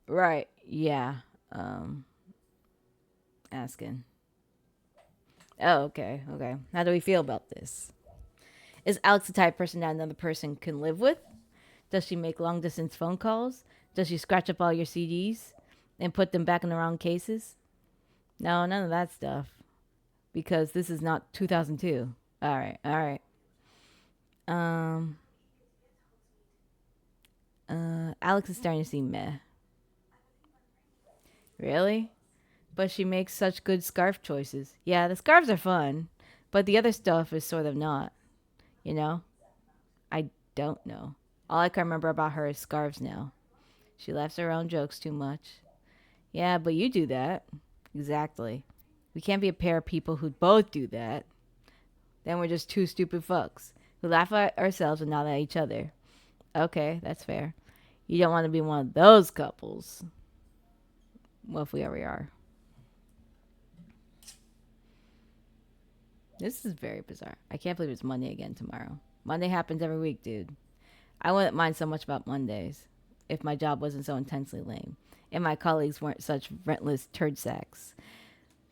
Right, yeah. Asking. Oh, okay, okay. How do we feel about this? Is Alex the type of person that another person can live with? Does she make long distance phone calls? Does she scratch up all your CDs and put them back in the wrong cases? No, none of that stuff. Because this is not 2002. All right, all right. Um, Alex is starting to seem meh. Really? But she makes such good scarf choices. Yeah, the scarves are fun, but the other stuff is sort of not. You know? I don't know. All I can remember about her is scarves now. She laughs her own jokes too much. Yeah, but you do that. Exactly. We can't be a pair of people who both do that. Then we're just two stupid fucks who laugh at ourselves and not at each other. Okay, that's fair. You don't want to be one of those couples. Well, if we ever are. This is very bizarre. I can't believe it's Monday again tomorrow. Monday happens every week, dude. I wouldn't mind so much about Mondays if my job wasn't so intensely lame and my colleagues weren't such rentless turd sacks.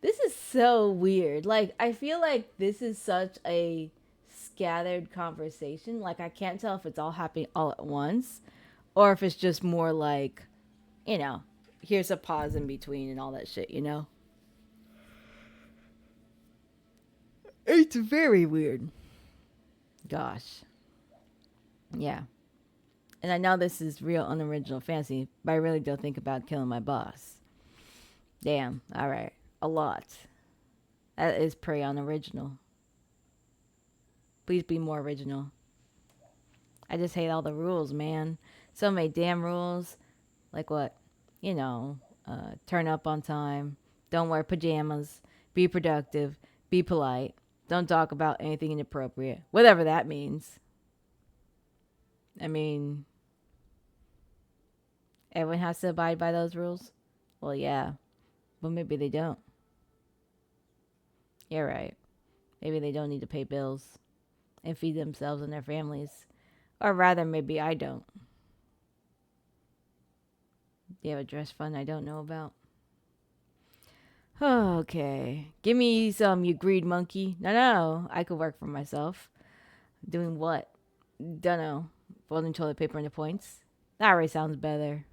This is so weird. Like, I feel like this is such a scattered conversation. Like, I can't tell if it's all happening all at once or if it's just more like, you know, here's a pause in between and all that shit, you know? It's very weird. Gosh. Yeah. And I know this is real unoriginal fancy, but I really don't think about killing my boss. Damn. All right. A lot. That is pretty unoriginal. Please be more original. I just hate all the rules, man. So many damn rules. Like what? You know, turn up on time. Don't wear pajamas. Be productive. Be polite. Don't talk about anything inappropriate. Whatever that means. I mean, everyone has to abide by those rules? Well, yeah. But maybe they don't. You're right. Maybe they don't need to pay bills and feed themselves and their families. Or rather, maybe I don't. Do you have a trust fund I don't know about? Okay. Give me some, you greed monkey. No. I could work for myself. Doing what? Dunno. Folding toilet paper into points? That already sounds better.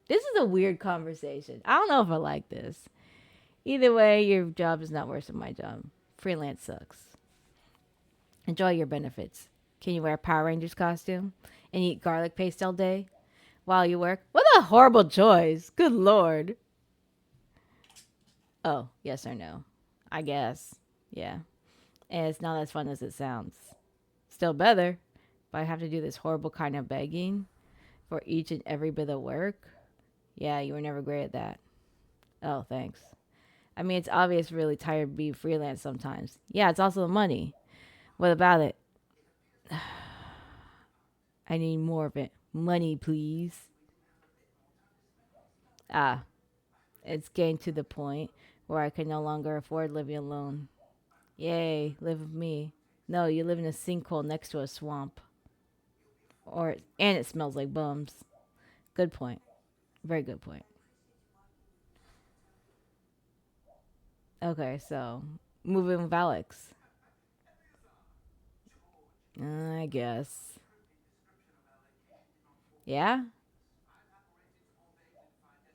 This is a weird conversation. I don't know if I like this. Either way, your job is not worse than my job. Freelance sucks. Enjoy your benefits. Can you wear a Power Rangers costume and eat garlic paste all day while you work? What a horrible choice. Good lord. Oh, yes or no? I guess. Yeah. And it's not as fun as it sounds. Still better, but I have to do this horrible kind of begging for each and every bit of work. Yeah, you were never great at that. Oh, thanks. I mean, it's obvious really tired being freelance sometimes. Yeah, it's also the money. What about it? I need more of it. Money, please. Ah, it's getting to the point where I can no longer afford living alone. Yay, live with me. No, you live in a sinkhole next to a swamp. And it smells like bums. Good point. Very good point. Okay, so moving with Alex. I guess. Yeah?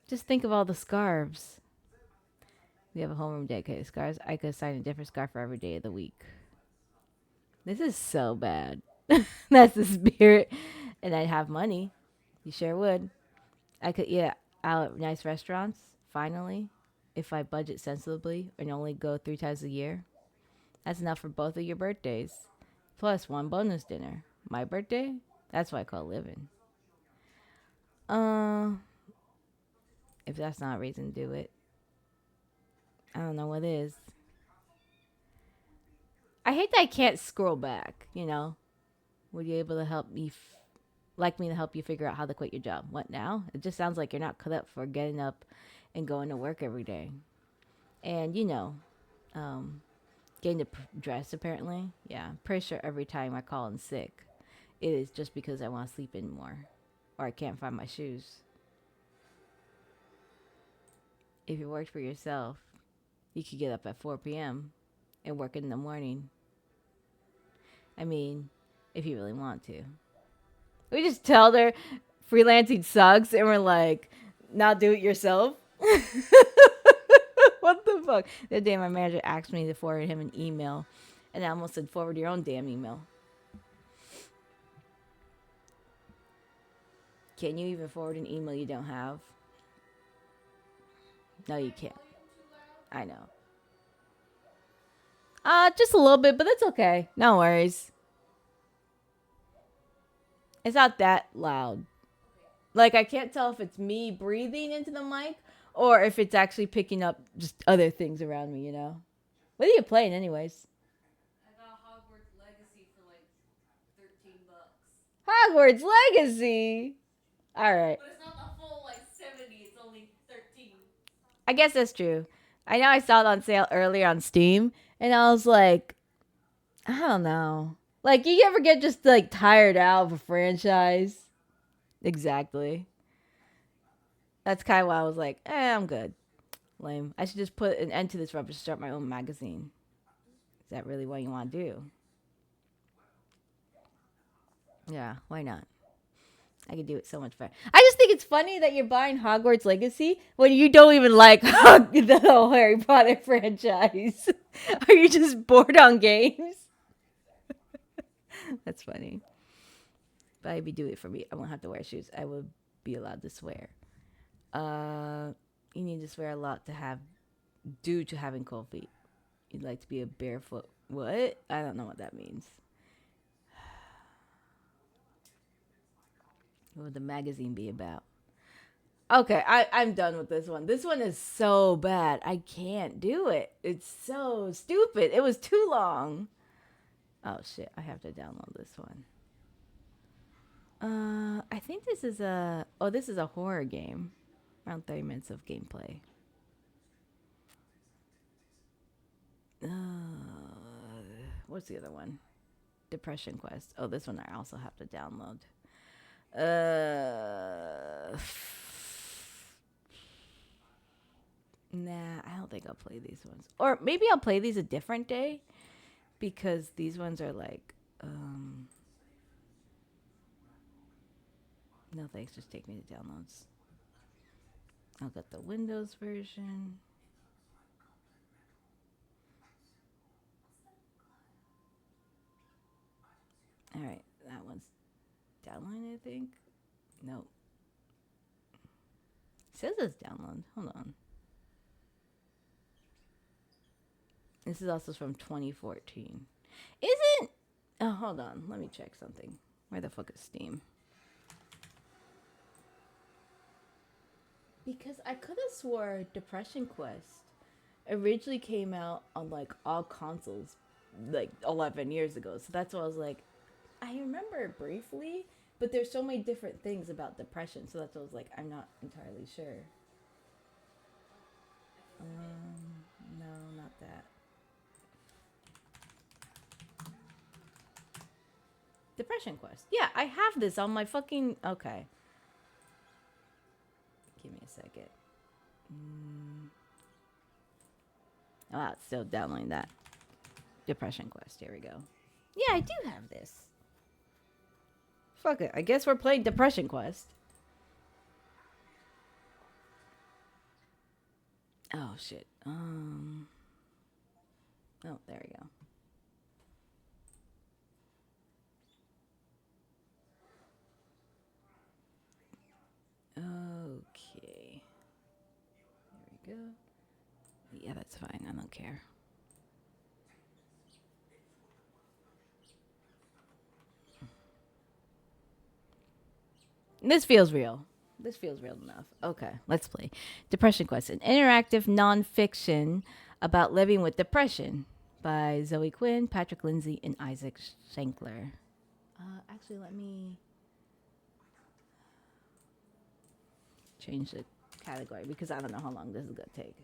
Just think of all the scarves. We have a homeroom dedicated to scarves. I could assign a different scarf for every day of the week. This is so bad. That's the spirit. And I'd have money. You sure would. I could eat out at nice restaurants, finally, if I budget sensibly and only go 3 times a year. That's enough for both of your birthdays. Plus one bonus dinner. My birthday? That's what I call living. Uh, if that's not a reason to do it, I don't know what is. I hate that I can't scroll back, you know? Would you able to help me, like me to help you figure out how to quit your job? What now? It just sounds like you're not cut up for getting up and going to work every day. And, um, getting dressed apparently. Yeah, I'm pretty sure every time I call in sick, it is just because I want to sleep in more or I can't find my shoes. If you worked for yourself, you could get up at 4 p.m. and work in the morning. I mean, if you really want to. We just tell her freelancing sucks and we're like, not do it yourself. What the fuck? The other day my manager asked me to forward him an email and I almost said forward your own damn email. Can you even forward an email you don't have? No, you can't. I know. Just a little bit, but that's okay. No worries. It's not that loud. Like, I can't tell if it's me breathing into the mic or if it's actually picking up just other things around me, you know? What are you playing, anyways? I got Hogwarts Legacy for like $13. Hogwarts Legacy? Alright. But it's not the full, like, 70, it's only 13. I guess that's true. I know I saw it on sale earlier on Steam, And I was like, I don't know. Like, you ever get just like tired out of a franchise? Exactly. That's kind of why I was like, I'm good. Lame. I should just put an end to this rubbish, start my own magazine. Is that really what you want to do? Yeah, why not? I could do it so much better. I just think it's funny that you're buying Hogwarts Legacy when you don't even like the whole Harry Potter franchise. Are you just bored on games? That's funny. But I'd be doing it for me. I won't have to wear shoes. I would be allowed to swear. Uh, you need to swear a lot to have due to having cold feet. You'd like to be a barefoot. What? I don't know what that means. What would the magazine be about? Okay, I'm done with this one. This one is so bad. I can't do it. It's so stupid. It was too long. Oh shit, I have to download this one. I think this is this is a horror game. Around 30 minutes of gameplay. What's the other one? Depression Quest. Oh, this one I also have to download. Nah, I don't think I'll play these ones. Or maybe I'll play these a different day because these ones are like, no thanks, just take me to downloads. I'll get the Windows version. All right, that one's downloading, I think. Nope. It says it's download. Hold on. This is also from 2014. Isn't... Oh, hold on. Let me check something. Where the fuck is Steam? Because I could have swore Depression Quest originally came out on like all consoles like 11 years ago. So that's why I was like, I remember it briefly, but there's so many different things about depression. So that's why I was like, I'm not entirely sure. No, not that. Depression Quest. Yeah, I have this on my fucking... Okay. Give me a second. Oh, it's still downloading that. Depression Quest. Here we go. Yeah, I do have this. Fuck it. I guess we're playing Depression Quest. Oh, shit. Oh, there we go. Okay. There we go. Yeah, that's fine. I don't care. This feels real. This feels real enough. Okay, let's play. Depression Quest, an interactive nonfiction about living with depression by Zoe Quinn, Patrick Lindsay, and Isaac Schenkler. Actually, let me change the category because I don't know how long this is going to take.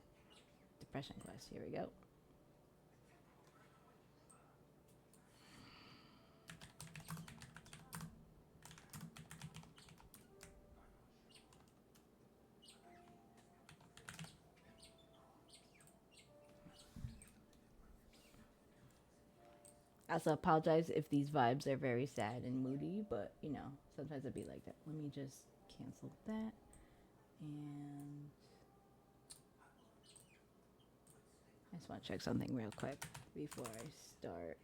Depression Quest, here we go. I also apologize if these vibes are very sad and moody, but you know, sometimes it'd be like that. Let me just cancel that. And I just want to check something real quick before I start.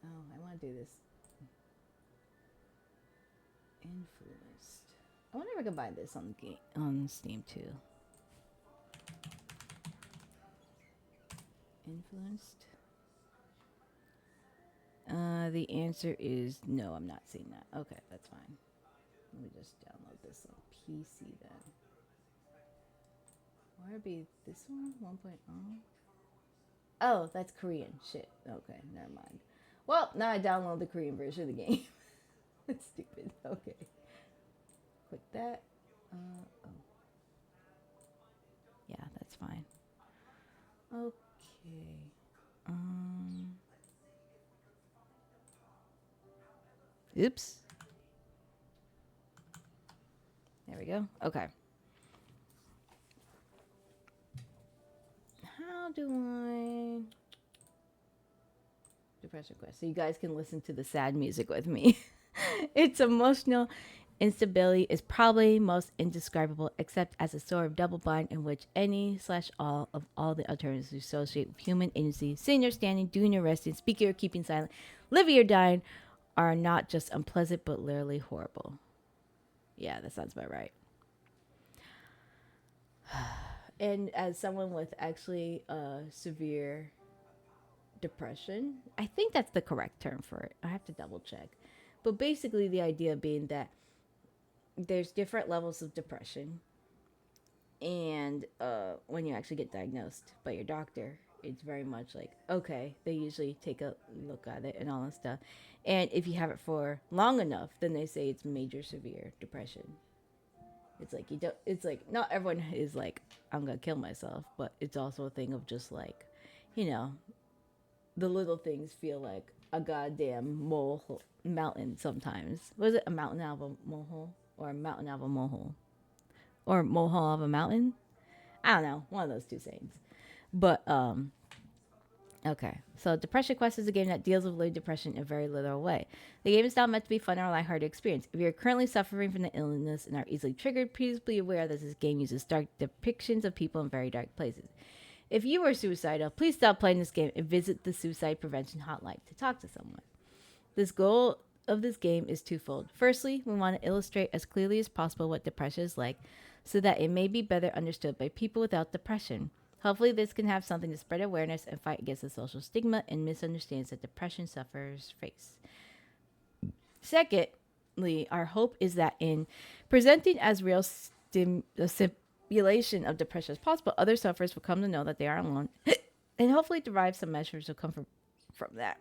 Oh, I want to do this. Influenced. I wonder if I can buy this on Steam too. Influenced. The answer is no. I'm not seeing that. Okay, that's fine. Let me just download this on PC then. Or it'd be this one, 1.0. Oh, that's Korean. Shit. Okay, never mind. Well, now I download the Korean version of the game. That's stupid. Okay. Click that. Oh, yeah, that's fine. Okay. Um. Oops. There we go. Okay. How do I depress request so you guys can listen to the sad music with me? Its emotional instability is probably most indescribable, except as a sort of double bind in which any slash all of all the alternatives associated with human agency, sitting or standing, doing or resting, speaking or keeping silent, living or dying, are not just unpleasant but literally horrible. Yeah, that sounds about right. And as someone with actually severe depression, I think that's the correct term for it. I have to double check. But basically, the idea being that there's different levels of depression, and when you actually get diagnosed by your doctor, it's very much like, okay, they usually take a look at it and all that stuff. And if you have it for long enough, then they say it's major severe depression. It's like you don't. It's like not everyone is like, I'm gonna kill myself, but it's also a thing of just like, you know, the little things feel like a goddamn mole mountain sometimes. Was it a mountain out of a molehill or a mountain out of a molehill or molehill of a mountain? I don't know, one of those two sayings. But okay. So Depression Quest is a game that deals with low depression in a very literal way. The game is not meant to be fun or lighthearted experience. If you're currently suffering from the illness and are easily triggered, please be aware that this game uses dark depictions of people in very dark places. If you are suicidal, please stop playing this game and visit the suicide prevention hotline to talk to someone. This goal of this game is twofold. Firstly, we want to illustrate as clearly as possible what depression is like so that it may be better understood by people without depression. Hopefully, this can have something to spread awareness and fight against the social stigma and misunderstandings that depression sufferers face. Secondly, our hope is that in presenting as real simulation of depression as possible, other sufferers will come to know that they are alone and hopefully derive some measures of comfort from that.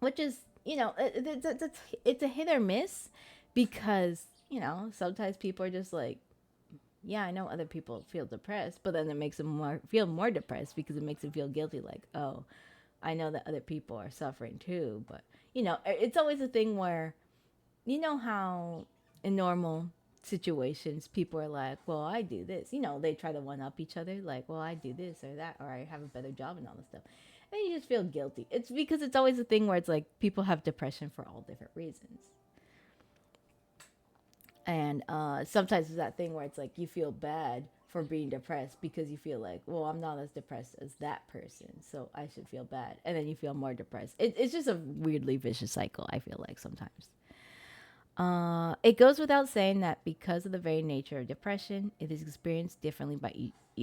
Which is, it's a hit or miss because, sometimes people are just like, yeah, I know other people feel depressed, but then it makes them feel more depressed because it makes them feel guilty, like, oh, I know that other people are suffering too. But, it's always a thing where, you know how in normal situations people are like, well, I do this. They try to one up each other, like, well, I do this or that, or I have a better job and all this stuff. And you just feel guilty. It's because it's always a thing where it's like people have depression for all different reasons. And sometimes it's that thing where it's like you feel bad for being depressed because you feel like, well, I'm not as depressed as that person, so I should feel bad. And then you feel more depressed. It's just a weirdly vicious cycle, I feel like sometimes. It goes without saying that because of the very nature of depression, it is experienced differently by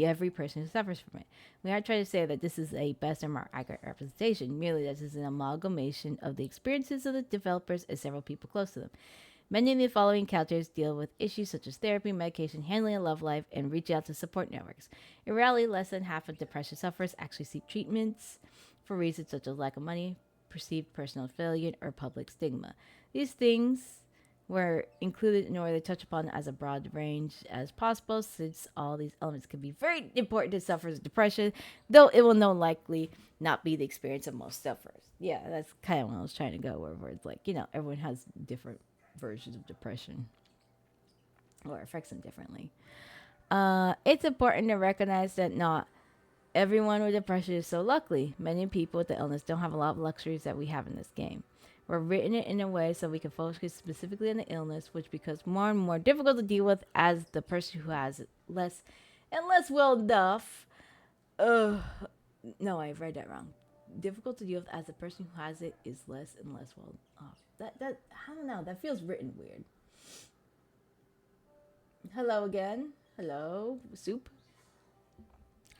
every person who suffers from it. We are trying to say that this is a best and more accurate representation, merely that this is an amalgamation of the experiences of the developers and several people close to them. Many of the following encounters deal with issues such as therapy, medication, handling a love life, and reach out to support networks. In reality, less than half of depression sufferers actually seek treatments for reasons such as lack of money, perceived personal failure, or public stigma. These things were included in order to touch upon as a broad range as possible, since all these elements can be very important to sufferers of depression, though it will no likely not be the experience of most sufferers. Yeah, that's kind of what I was trying to go where it's like, everyone has different versions of depression or affects them differently. It's important to recognize that not everyone with depression is so lucky. Many people with the illness don't have a lot of luxuries that we have in this game. We're written it in a way so we can focus specifically on the illness, which becomes more and more difficult to deal with as the person who has it less and less well off. No, I read that wrong. Difficult to deal with as the person who has it is less and less well off. That I don't know. That feels written weird. Hello again. Hello, soup.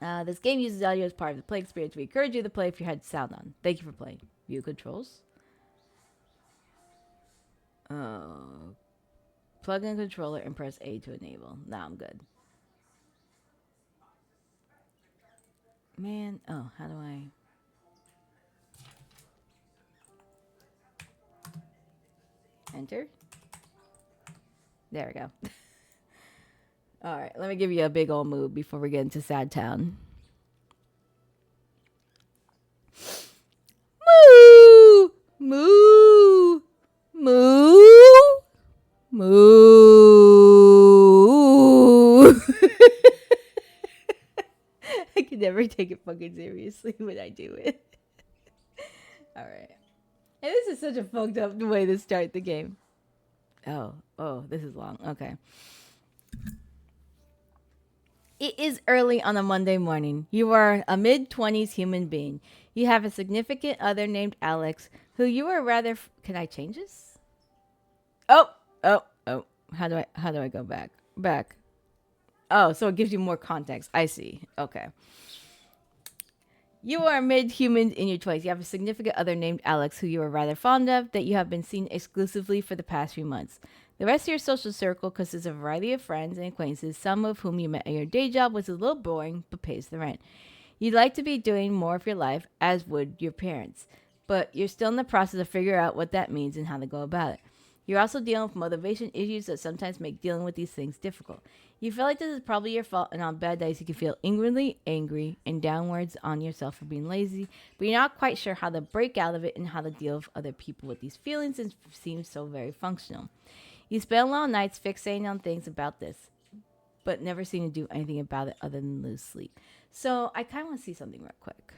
This game uses audio as part of the play experience. We encourage you to play if your head's sound on. Thank you for playing. View controls. Uh, Plug in controller and press A to enable. Now I'm good. Man, oh, how do I enter? There we go. All right, let me give you a big old move before we get into Sad Town. Moo! Moo! Moo! Moo! I can never take it fucking seriously when I do it. All right. And this is such a fucked up way to start the game. Oh, this is long. Okay. It is early on a Monday morning. You are a mid 20s human being. You have a significant other named Alex, who you are rather. Can I change this? Oh. How do I go back? Back. Oh, so it gives you more context. I see. Okay. You are mid human in your 20s. You have a significant other named Alex, who you are rather fond of, that you have been seeing exclusively for the past few months. The rest of your social circle consists of a variety of friends and acquaintances, some of whom you met at your day job, which is a little boring but pays the rent. You'd like to be doing more of your life, as would your parents, but you're still in the process of figuring out what that means and how to go about it. You're also dealing with motivation issues that sometimes make dealing with these things difficult. You feel like this is probably your fault, and on bad days, you can feel inwardly angry and downwards on yourself for being lazy, but you're not quite sure how to break out of it and how to deal with other people with these feelings and seem so very functional. You spend long nights fixating on things about this, but never seem to do anything about it other than lose sleep. So I kind of want to see something real quick.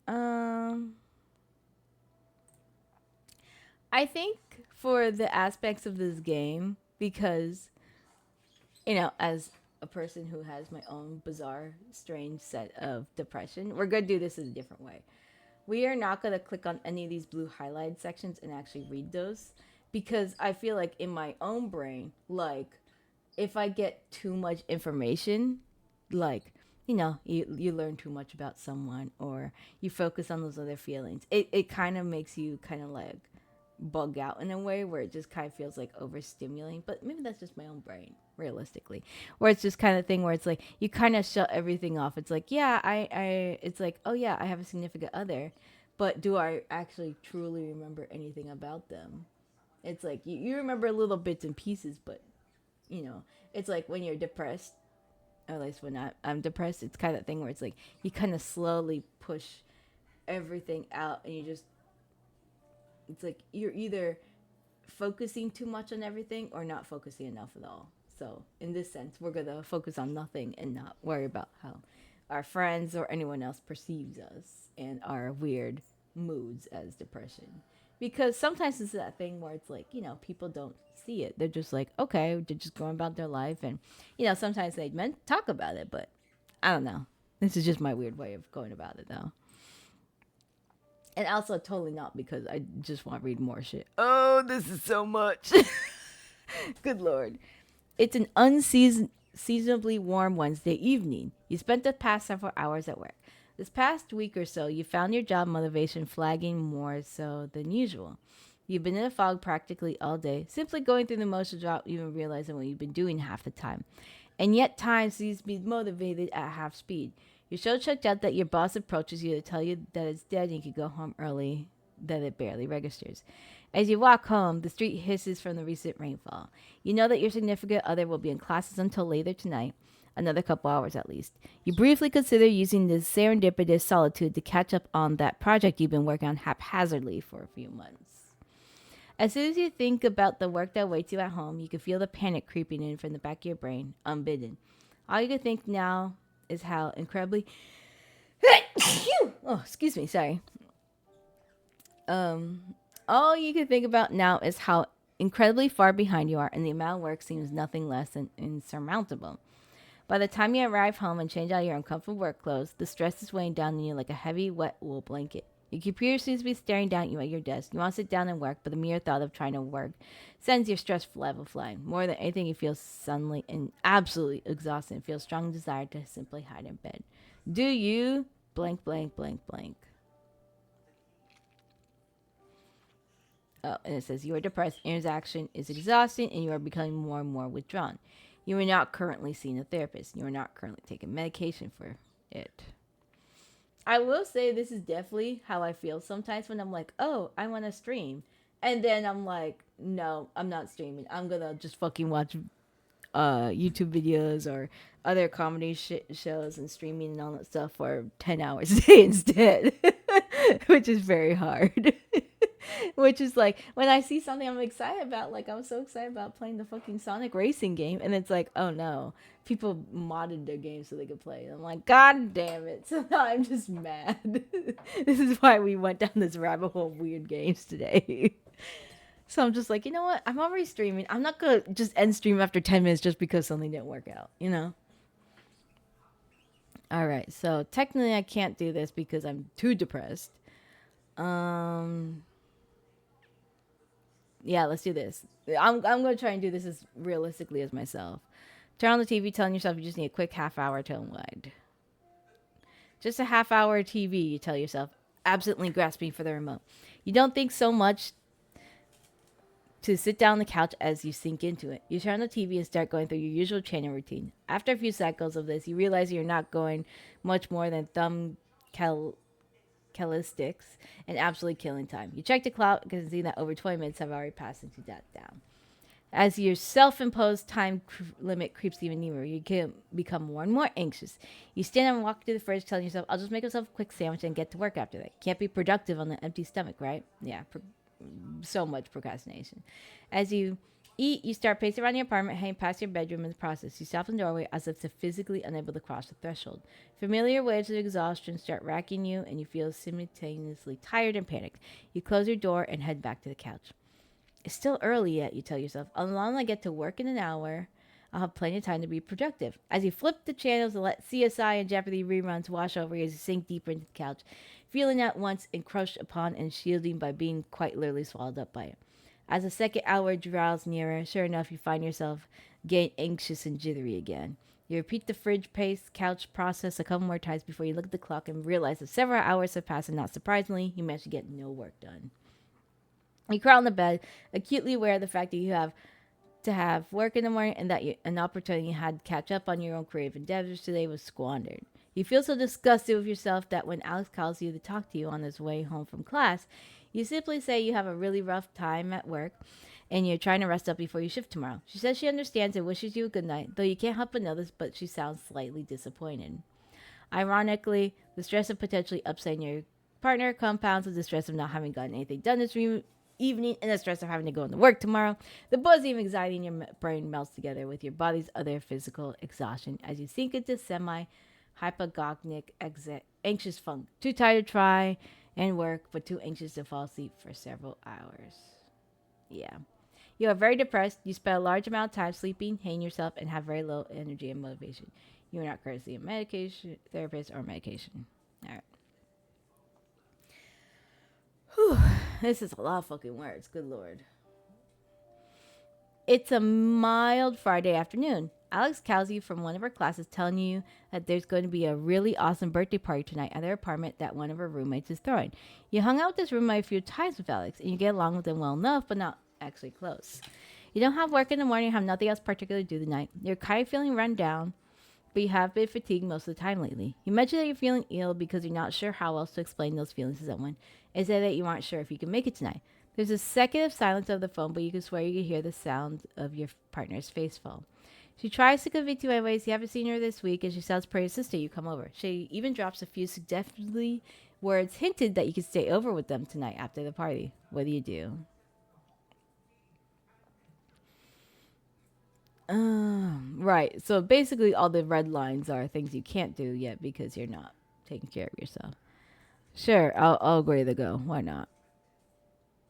Um, I think for the aspects of this game, because as a person who has my own bizarre, strange set of depression, we're gonna do this in a different way. We are not gonna click on any of these blue highlighted sections and actually read those because I feel like in my own brain, like if I get too much information, like you learn too much about someone or you focus on those other feelings, it kind of makes you kind of like bug out in a way where it just kind of feels like overstimulating. But maybe that's just my own brain, realistically, where it's just kind of thing where it's like you kind of shut everything off. It's like, yeah, I it's like, oh yeah, I have a significant other, but do I actually truly remember anything about them? It's like you remember little bits and pieces, but you know it's like when you're depressed, or at least when I'm depressed, it's kind of thing where it's like you kind of slowly push everything out and you just, it's like you're either focusing too much on everything or not focusing enough at all. So in this sense, we're gonna focus on nothing and not worry about how our friends or anyone else perceives us and our weird moods as depression. Because sometimes it's that thing where it's like, people don't see it. They're just like, okay, they're just going about their life. And, sometimes they meant talk about it, but I don't know. This is just my weird way of going about it, though. And also, totally not because I just want to read more shit. Oh, this is so much. Good lord. It's an unseasonably warm Wednesday evening. You spent the past several hours at work. This past week or so, you found your job motivation flagging more so than usual. You've been in a fog practically all day, simply going through the motions without even realizing what you've been doing half the time. And yet time seems to be motivated at half speed. You're so checked out that your boss approaches you to tell you that it's dead and you can go home early, that it barely registers. As you walk home, the street hisses from the recent rainfall. You know that your significant other will be in classes until later tonight, another couple hours at least. You briefly consider using this serendipitous solitude to catch up on that project you've been working on haphazardly for a few months. As soon as you think about the work that waits you at home, you can feel the panic creeping in from the back of your brain, unbidden. All you can think now is how incredibly oh, excuse me, sorry. Um, all you can think about now is how incredibly far behind you are, and the amount of work seems nothing less than insurmountable. By the time you arrive home and change out your uncomfortable work clothes, the stress is weighing down on you like a heavy, wet wool blanket. Your computer seems to be staring down at you at your desk. You want to sit down and work, but the mere thought of trying to work sends your stress level flying. More than anything, you feel suddenly and absolutely exhausted and feel a strong desire to simply hide in bed. Do you blank, blank, blank, blank? Oh, and it says you are depressed. Interaction is exhausting, and you are becoming more and more withdrawn. You are not currently seeing a therapist. You are not currently taking medication for it. I will say this is definitely how I feel sometimes when I'm like, oh, I want to stream. And then I'm like, no, I'm not streaming. I'm going to just fucking watch YouTube videos or other comedy shows and streaming and all that stuff for 10 hours a day instead, which is very hard. Which is like when I see something I'm excited about, like I was so excited about playing the fucking Sonic racing game, and it's like, oh no, people modded their game so they could play. And I'm like, God damn it! So now I'm just mad. This is why we went down this rabbit hole of weird games today. So I'm just like, you know what? I'm already streaming. I'm not gonna just end stream after 10 minutes just because something didn't work out. You know. All right. So technically, I can't do this because I'm too depressed. Um, yeah, let's do this. I'm gonna try and do this as realistically as myself. Turn on the TV, telling yourself you just need a quick half hour to unwind. Just a half hour TV, you tell yourself, absently grasping for the remote. You don't think so much to sit down on the couch as you sink into it. You turn on the TV and start going through your usual channel routine. After a few cycles of this, you realize you're not going much more than calisthenics and absolutely killing time. You check the clock and see that over 20 minutes have already passed into that down. As your self-imposed time limit creeps even nearer, you can become more and more anxious. You stand up and walk to the fridge, telling yourself, "I'll just make myself a quick sandwich and get to work after that." Can't be productive on an empty stomach, right? Yeah, so much procrastination. As you eat, you start pacing around your apartment, heading past your bedroom in the process. You stop in the doorway as if to physically unable to cross the threshold. Familiar waves of exhaustion start racking you, and you feel simultaneously tired and panicked. You close your door and head back to the couch. It's still early yet, you tell yourself. As long as I get to work in an hour, I'll have plenty of time to be productive. As you flip the channels and let CSI and Jeopardy reruns wash over you as you sink deeper into the couch, feeling at once encroached upon and shielding by being quite literally swallowed up by it. As the second hour draws nearer, sure enough, you find yourself getting anxious and jittery again. You repeat the fridge pace, couch process a couple more times before you look at the clock and realize that several hours have passed and not surprisingly, you managed to get no work done. You crawl on the bed, acutely aware of the fact that you have to have work in the morning and that an opportunity you had to catch up on your own creative endeavors today was squandered. You feel so disgusted with yourself that when Alex calls you to talk to you on his way home from class, you simply say you have a really rough time at work and you're trying to rest up before your shift tomorrow. She says she understands and wishes you a good night, though you can't help but notice, but she sounds slightly disappointed. Ironically, the stress of potentially upsetting your partner compounds with the stress of not having gotten anything done this evening and the stress of having to go into work tomorrow. The buzz of anxiety in your brain melts together with your body's other physical exhaustion as you sink into semi-hypogonic anxious funk. Too tired to try and work, but too anxious to fall asleep for several hours. Yeah. You are very depressed. You spend a large amount of time sleeping, hating yourself, and have very low energy and motivation. You are not currently a medication therapist or medication. All right. Whew. This is a lot of fucking words. Good lord. It's a mild Friday afternoon. Alex calls you from one of her classes telling you that there's going to be a really awesome birthday party tonight at their apartment that one of her roommates is throwing. You hung out with this roommate a few times with Alex, and you get along with him well enough, but not actually close. You don't have work in the morning, have nothing else particular to do tonight. You're kind of feeling run down, but you have been fatigued most of the time lately. You mention that you're feeling ill because you're not sure how else to explain those feelings to someone, and say that you aren't sure if you can make it tonight. There's a second of silence of the phone, but you can swear you can hear the sound of your partner's face fall. She tries to convince you anyways. You haven't seen her this week, and she sounds pretty insistent you come over. She even drops a few suggestively words hinted that you could stay over with them tonight after the party. What do you do? Right. So basically, all the red lines are things you can't do yet because you're not taking care of yourself. Sure, I'll agree to go. Why not?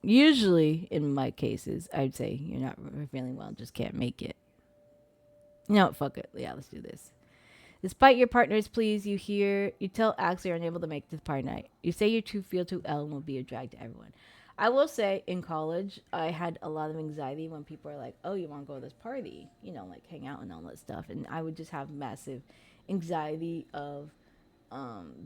Usually, in my cases, I'd say you're not feeling well, just can't make it. No, fuck it. Yeah, let's do this. Despite your partner's pleas, you tell Alex you're unable to make this party night. You say you too feel too ill and will be a drag to everyone. I will say, in college, I had a lot of anxiety when people are like, "Oh, you want to go to this party?" You know, like hang out and all that stuff, and I would just have massive anxiety of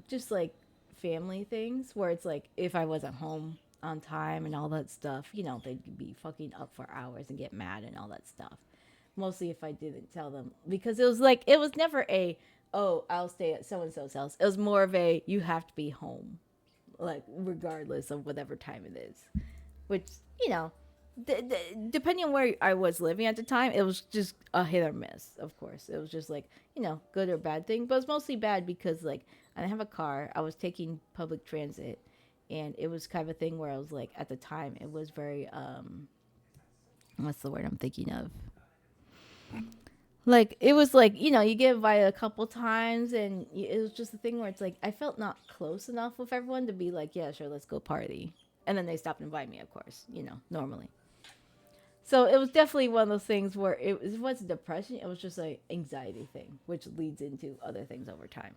just like family things where it's like if I wasn't home on time and all that stuff, they'd be fucking up for hours and get mad and all that stuff. Mostly if I didn't tell them, because it was never a, oh, I'll stay at so and so's house. It was more of a, you have to be home, like regardless of whatever time it is. Which, you know, depending on where I was living at the time, it was just a hit or miss. Of course, it was just like, good or bad thing, but it's mostly bad because like I didn't have a car. I was taking public transit, and it was kind of a thing where I was like, at the time, it was very what's the word I'm thinking of? Like it was like, you get invited a couple times, and it was just a thing where it's like I felt not close enough with everyone to be like, yeah, sure, let's go party. And then they stopped inviting me, of course, normally. So it was definitely one of those things where it wasn't depression, it was just a anxiety thing, which leads into other things over time.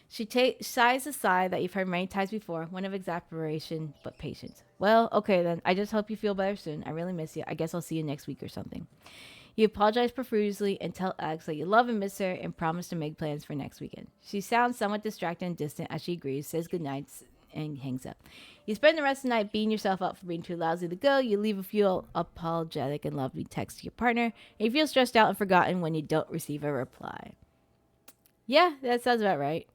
She sighs a sigh that you've heard many times before, one of exasperation but patience. Well, okay then. I just hope you feel better soon. I really miss you. I guess I'll see you next week or something. You apologize profusely and tell Alex that you love and miss her and promise to make plans for next weekend. She sounds somewhat distracted and distant as she agrees, says goodnight, and hangs up. You spend the rest of the night beating yourself up for being too lousy to go. You leave a few apologetic and lovely texts to your partner, and you feel stressed out and forgotten when you don't receive a reply. Yeah, that sounds about right.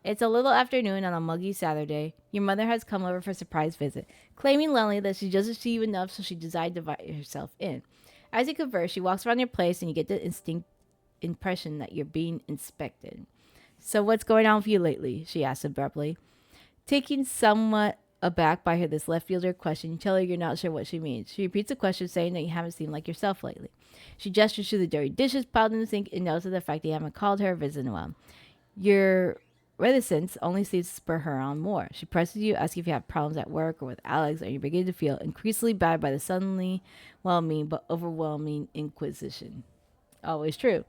It's a little afternoon on a muggy Saturday. Your mother has come over for a surprise visit, claiming lonely that she doesn't see you enough, so she decided to invite herself in. As you converse, she walks around your place, and you get the instinct impression that you're being inspected. So what's going on with you lately? She asks abruptly. Taking somewhat aback by her this left fielder question, you tell her you're not sure what she means. She repeats the question, saying that you haven't seemed like yourself lately. She gestures to the dirty dishes piled in the sink and notes the fact that you haven't called her or visited in a while. Your reticence only seems to spur her on more. She presses you, asking if you have problems at work or with Alex, and you begin to feel increasingly bad by the suddenly well-meaning but overwhelming inquisition. Always true.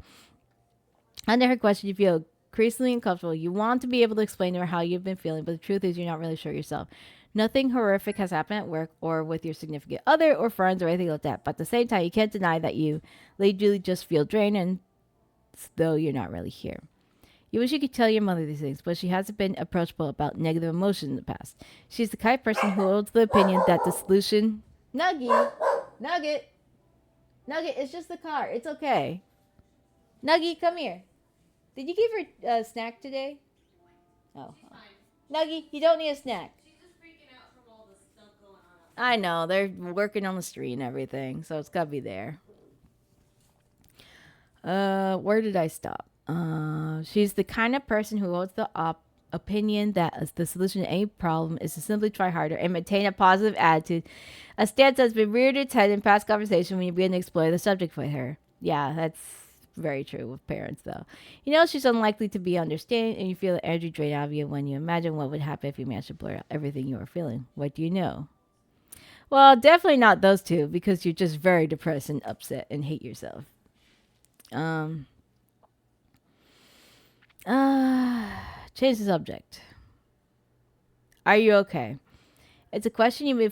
Under her question, you feel increasingly uncomfortable. You want to be able to explain to her how you've been feeling, but the truth is you're not really sure yourself. Nothing horrific has happened at work or with your significant other or friends or anything like that. But at the same time, you can't deny that you lately just feel drained, and though you're not really here. You wish you could tell your mother these things, but she hasn't been approachable about negative emotion in the past. She's the kind of person who holds the opinion that the solution... Nugget! Nugget! Nugget, it's just the car. It's okay. Nugget, come here. Did you give her a snack today? Oh. Nugget, you don't need a snack. I know, they're working on the street and everything, so it's gotta be there. Where did I stop? She's the kind of person who holds the opinion that the solution to any problem is to simply try harder and maintain a positive attitude. A stance that's been reared its head in past conversation when you begin to explore the subject with her. Yeah, that's very true with parents, though. You know she's unlikely to be understanding, and you feel the energy drain out of you when you imagine what would happen if you managed to blur out everything you are feeling. What do you know? Well, definitely not those two, because you're just very depressed and upset and hate yourself. Um, uh, Change the subject. Are you okay? It's a question you've been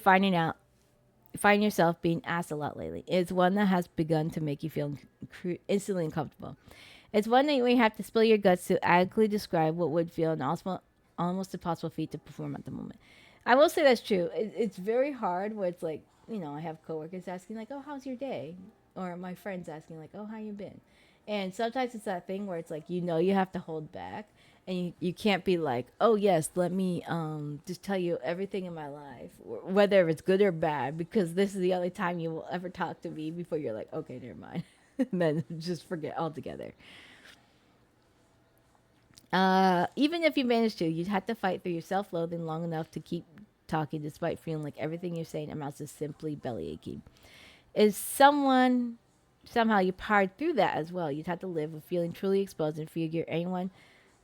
find yourself being asked a lot lately. It's one that has begun to make you feel instantly uncomfortable. It's one that you may have to spill your guts to adequately describe what would feel an almost impossible feat to perform at the moment. I will say that's true. It's very hard where it's like, I have coworkers asking like, oh, how's your day? Or my friends asking like, oh, how you been? And sometimes it's that thing where it's like, you have to hold back, and you can't be like, oh yes, let me just tell you everything in my life, whether it's good or bad, because this is the only time you will ever talk to me before you're like, okay, never mind. And then just forget altogether. Even if you manage to, you'd have to fight through your self-loathing long enough to keep talking despite feeling like everything you're saying amounts to simply belly aching. Is someone somehow you powered through that as well? You'd have to live with feeling truly exposed and figure anyone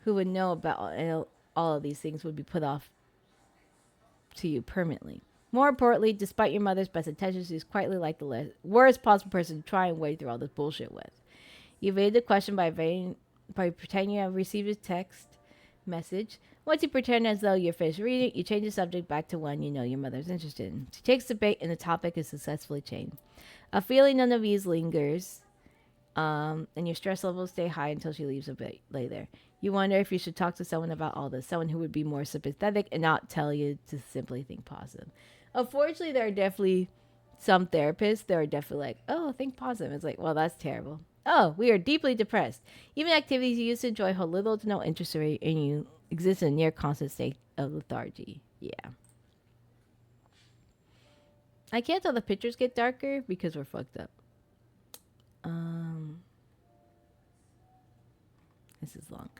who would know about all of these things would be put off to you permanently. More importantly, despite your mother's best intentions, she's quietly like the worst possible person to try and wade through all this bullshit with. You evade the question by pretending you have received a text message. Once you pretend as though you're finished reading it, you change the subject back to one you know your mother's interested in. She takes the bait and the topic is successfully changed. A feeling of unease lingers, and your stress levels stay high until she leaves a bit later. You wonder if you should talk to someone about all this, someone who would be more sympathetic and not tell you to simply think positive. Unfortunately, there are definitely some therapists that are definitely like, oh, think positive. It's like, well, that's terrible. Oh, we are deeply depressed. Even activities you used to enjoy hold little to no interest in, and you exist in a near constant state of lethargy. Yeah. I can't tell the pictures get darker because we're fucked up. Um, this is long.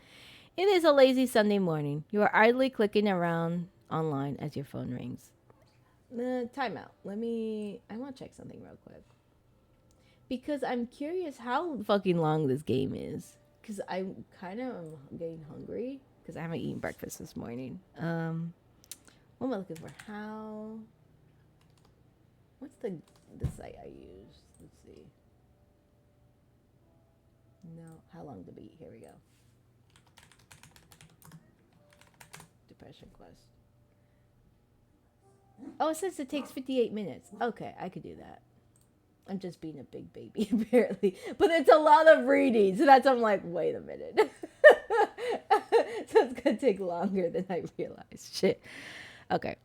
It is a lazy Sunday morning. You are idly clicking around online as your phone rings. Time out. I want to check something real quick. Because I'm curious how fucking long this game is. Because I kind of am getting hungry. Because I haven't eaten breakfast this morning. What am I looking for? What's the site I use? Let's see. No. How long to beat? Here we go. Depression Quest. Oh, it says it takes 58 minutes. Okay, I could do that. I'm just being a big baby, apparently. But it's a lot of reading, so I'm like, wait a minute. So it's going to take longer than I realized. Shit. Okay.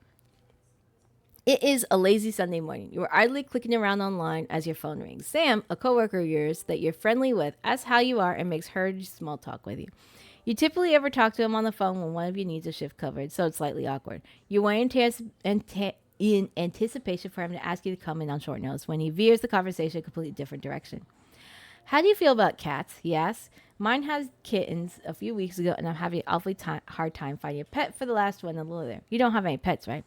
It is a lazy Sunday morning. You are idly clicking around online as your phone rings. Sam, a coworker of yours that you're friendly with, asks how you are and makes hurried small talk with you. You typically ever talk to him on the phone when one of you needs a shift covered, so it's slightly awkward. You wait in anticipation for him to ask you to come in on short notice when he veers the conversation a completely different direction. How do you feel about cats? He asks. Mine has kittens a few weeks ago, and I'm having an awfully hard time finding a pet for the last one to live there. You don't have any pets, right?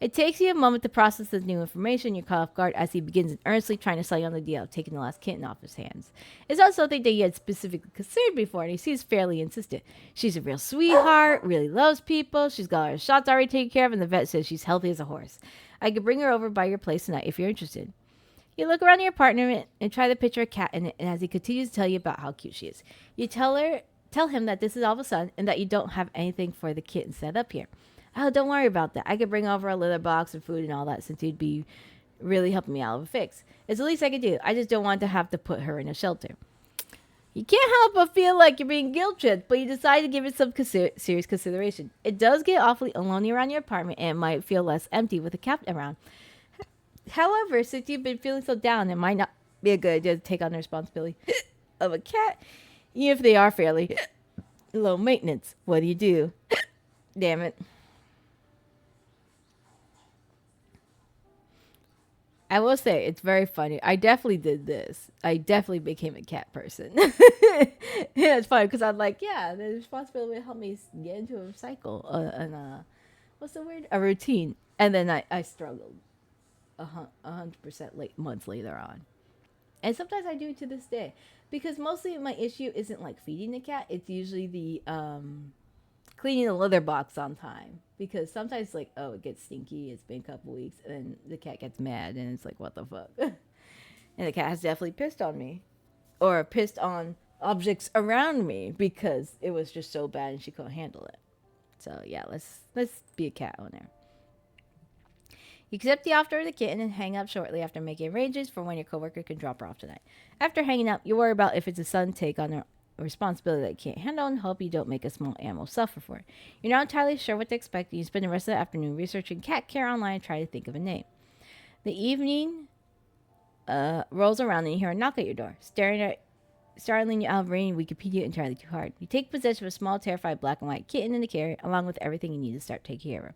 It takes you a moment to process this new information. You're caught off guard as he begins earnestly trying to sell you on the deal of taking the last kitten off his hands. It's not something that he had specifically considered before, and he seems fairly insistent. She's a real sweetheart, really loves people. She's got her shots already taken care of, and the vet says she's healthy as a horse. I could bring her over by your place tonight if you're interested. You look around your apartment and try to picture a cat in it, and as he continues to tell you about how cute she is, you tell him that this is all of a sudden and that you don't have anything for the kitten set up here. Oh, don't worry about that. I could bring over a litter box and food and all that since you'd be really helping me out of a fix. It's the least I could do. I just don't want to have to put her in a shelter. You can't help but feel like you're being guilt-tripped, but you decide to give it some serious consideration. It does get awfully lonely around your apartment, and it might feel less empty with a cat around. However, since you've been feeling so down, it might not be a good idea to take on the responsibility of a cat, even if they are fairly low maintenance. What do? Damn it. I will say it's very funny. I definitely did this. I definitely became a cat person. Yeah, it's funny because I'm like, yeah, the responsibility will help me get into a cycle, what's the word? A routine. And then I struggled 100% months later on. And sometimes I do to this day because mostly my issue isn't like feeding the cat. It's usually the cleaning the litter box on time, because sometimes like, oh, it gets stinky, it's been a couple weeks, and then the cat gets mad and it's like, what the fuck. And the cat has definitely pissed on me or pissed on objects around me because it was just so bad and she couldn't handle it. So yeah, let's be a cat owner. You accept the offer of the kitten and hang up shortly after making arrangements for when your coworker can drop her off tonight. After hanging up, you worry about if it's a sudden take on her responsibility that you can't handle and hope you don't make a small animal suffer for it. You're not entirely sure what to expect, and you spend the rest of the afternoon researching cat care online and try to think of a name. The evening rolls around and you hear a knock at your door. Startling you out of reading Wikipedia entirely too hard. You take possession of a small, terrified black and white kitten in the carrier, along with everything you need to start taking care of her.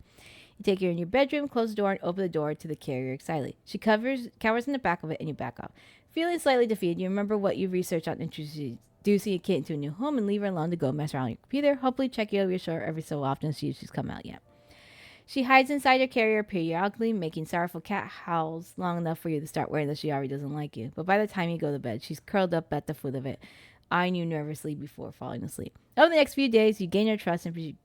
You take her in your bedroom, close the door, and open the door to the carrier excitedly. She cowers in the back of it, and you back off. Feeling slightly defeated, you remember what you researched on introducing a kitten to a new home and leave her alone to go mess around on your computer, hopefully checking over your shoulder every so often to see if she's come out yet. She hides inside your carrier periodically, making sorrowful cat howls long enough for you to start worrying that she already doesn't like you. But by the time you go to bed, she's curled up at the foot of it, eyeing you nervously before falling asleep. Over the next few days, you gain her trust and she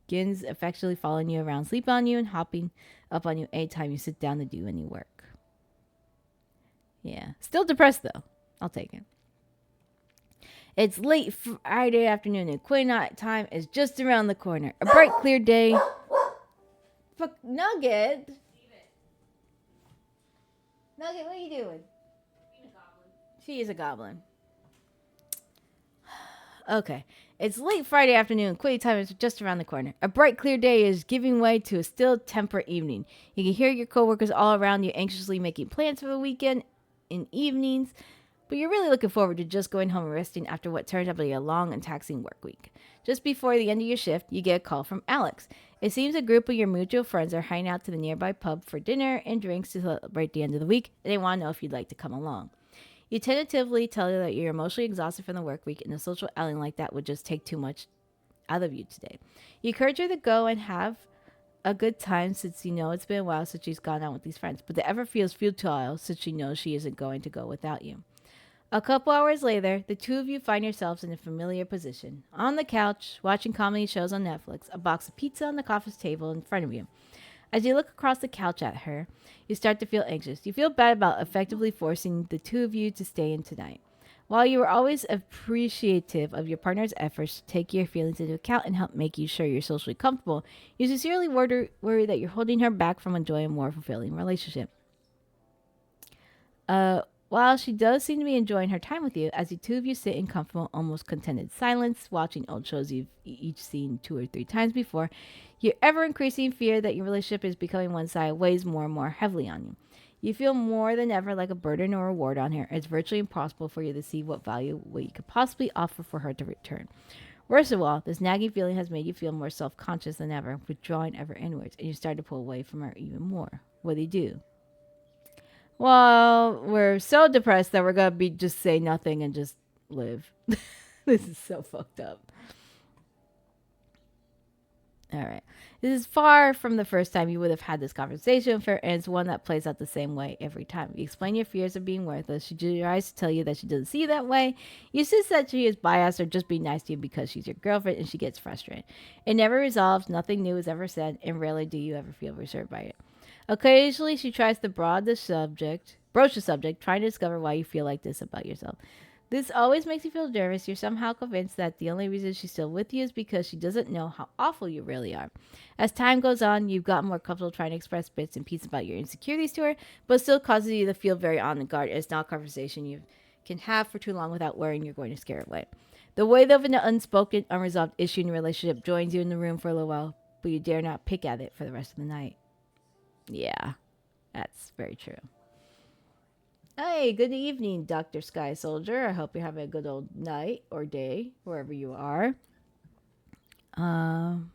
begins affectionately following you around, sleeping on you and hopping up on you anytime you sit down to do any work. Yeah. Still depressed, though. I'll take it. It's late Friday afternoon and quitting time is just around the corner. A bright, clear day. Fuck, Nugget. Nugget, what are you doing? Being a goblin. She is a goblin. Okay. It's late Friday afternoon. Quitting time is just around the corner. A bright, clear day is giving way to a still temperate evening. You can hear your coworkers all around you anxiously making plans for the weekend in evenings, but you're really looking forward to just going home and resting after what turns out to be a long and taxing work week. Just before the end of your shift, you get a call from Alex. It seems a group of your mutual friends are hanging out to the nearby pub for dinner and drinks to celebrate the end of the week, and they want to know if you'd like to come along. You tentatively tell her that you're emotionally exhausted from the work week and a social outing like that would just take too much out of you today. You encourage her to go and have a good time since you know it's been a while since she's gone out with these friends, but the ever feels futile since she knows she isn't going to go without you. A couple hours later, the two of you find yourselves in a familiar position. On the couch, watching comedy shows on Netflix, a box of pizza on the coffee table in front of you. As you look across the couch at her, you start to feel anxious. You feel bad about effectively forcing the two of you to stay in tonight. While you are always appreciative of your partner's efforts to take your feelings into account and help make you sure you're socially comfortable, you sincerely worry that you're holding her back from enjoying a more fulfilling relationship. While she does seem to be enjoying her time with you, as the two of you sit in comfortable, almost contented silence, watching old shows you've each seen 2 or 3 times before, your ever increasing fear that your relationship is becoming one sided weighs more and more heavily on you. You feel more than ever like a burden or a reward on her. It's virtually impossible for you to see what you could possibly offer for her to return. Worst of all, this nagging feeling has made you feel more self conscious than ever, withdrawing ever inwards, and you start to pull away from her even more. What do you do? Well, we're so depressed that we're gonna be just say nothing and just live. This is so fucked up. All right. This is far from the first time you would have had this conversation with her, and it's one that plays out the same way every time. You explain your fears of being worthless. She tries to tell you that she doesn't see you that way. You insist that she is biased or just being nice to you because she's your girlfriend, and she gets frustrated. It never resolves. Nothing new is ever said, and rarely do you ever feel reassured by it. Occasionally, she tries to broach the subject, trying to discover why you feel like this about yourself. This always makes you feel nervous. You're somehow convinced that the only reason she's still with you is because she doesn't know how awful you really are. As time goes on, you've gotten more comfortable trying to express bits and pieces about your insecurities to her, but it still causes you to feel very on the guard. It's not a conversation you can have for too long without worrying you're going to scare her away. The weight of an unspoken, unresolved issue in your relationship joins you in the room for a little while, but you dare not pick at it for the rest of the night. Yeah, that's very true. Hey, good evening, Dr. Sky Soldier. I hope you're having a good old night or day, wherever you are. Um,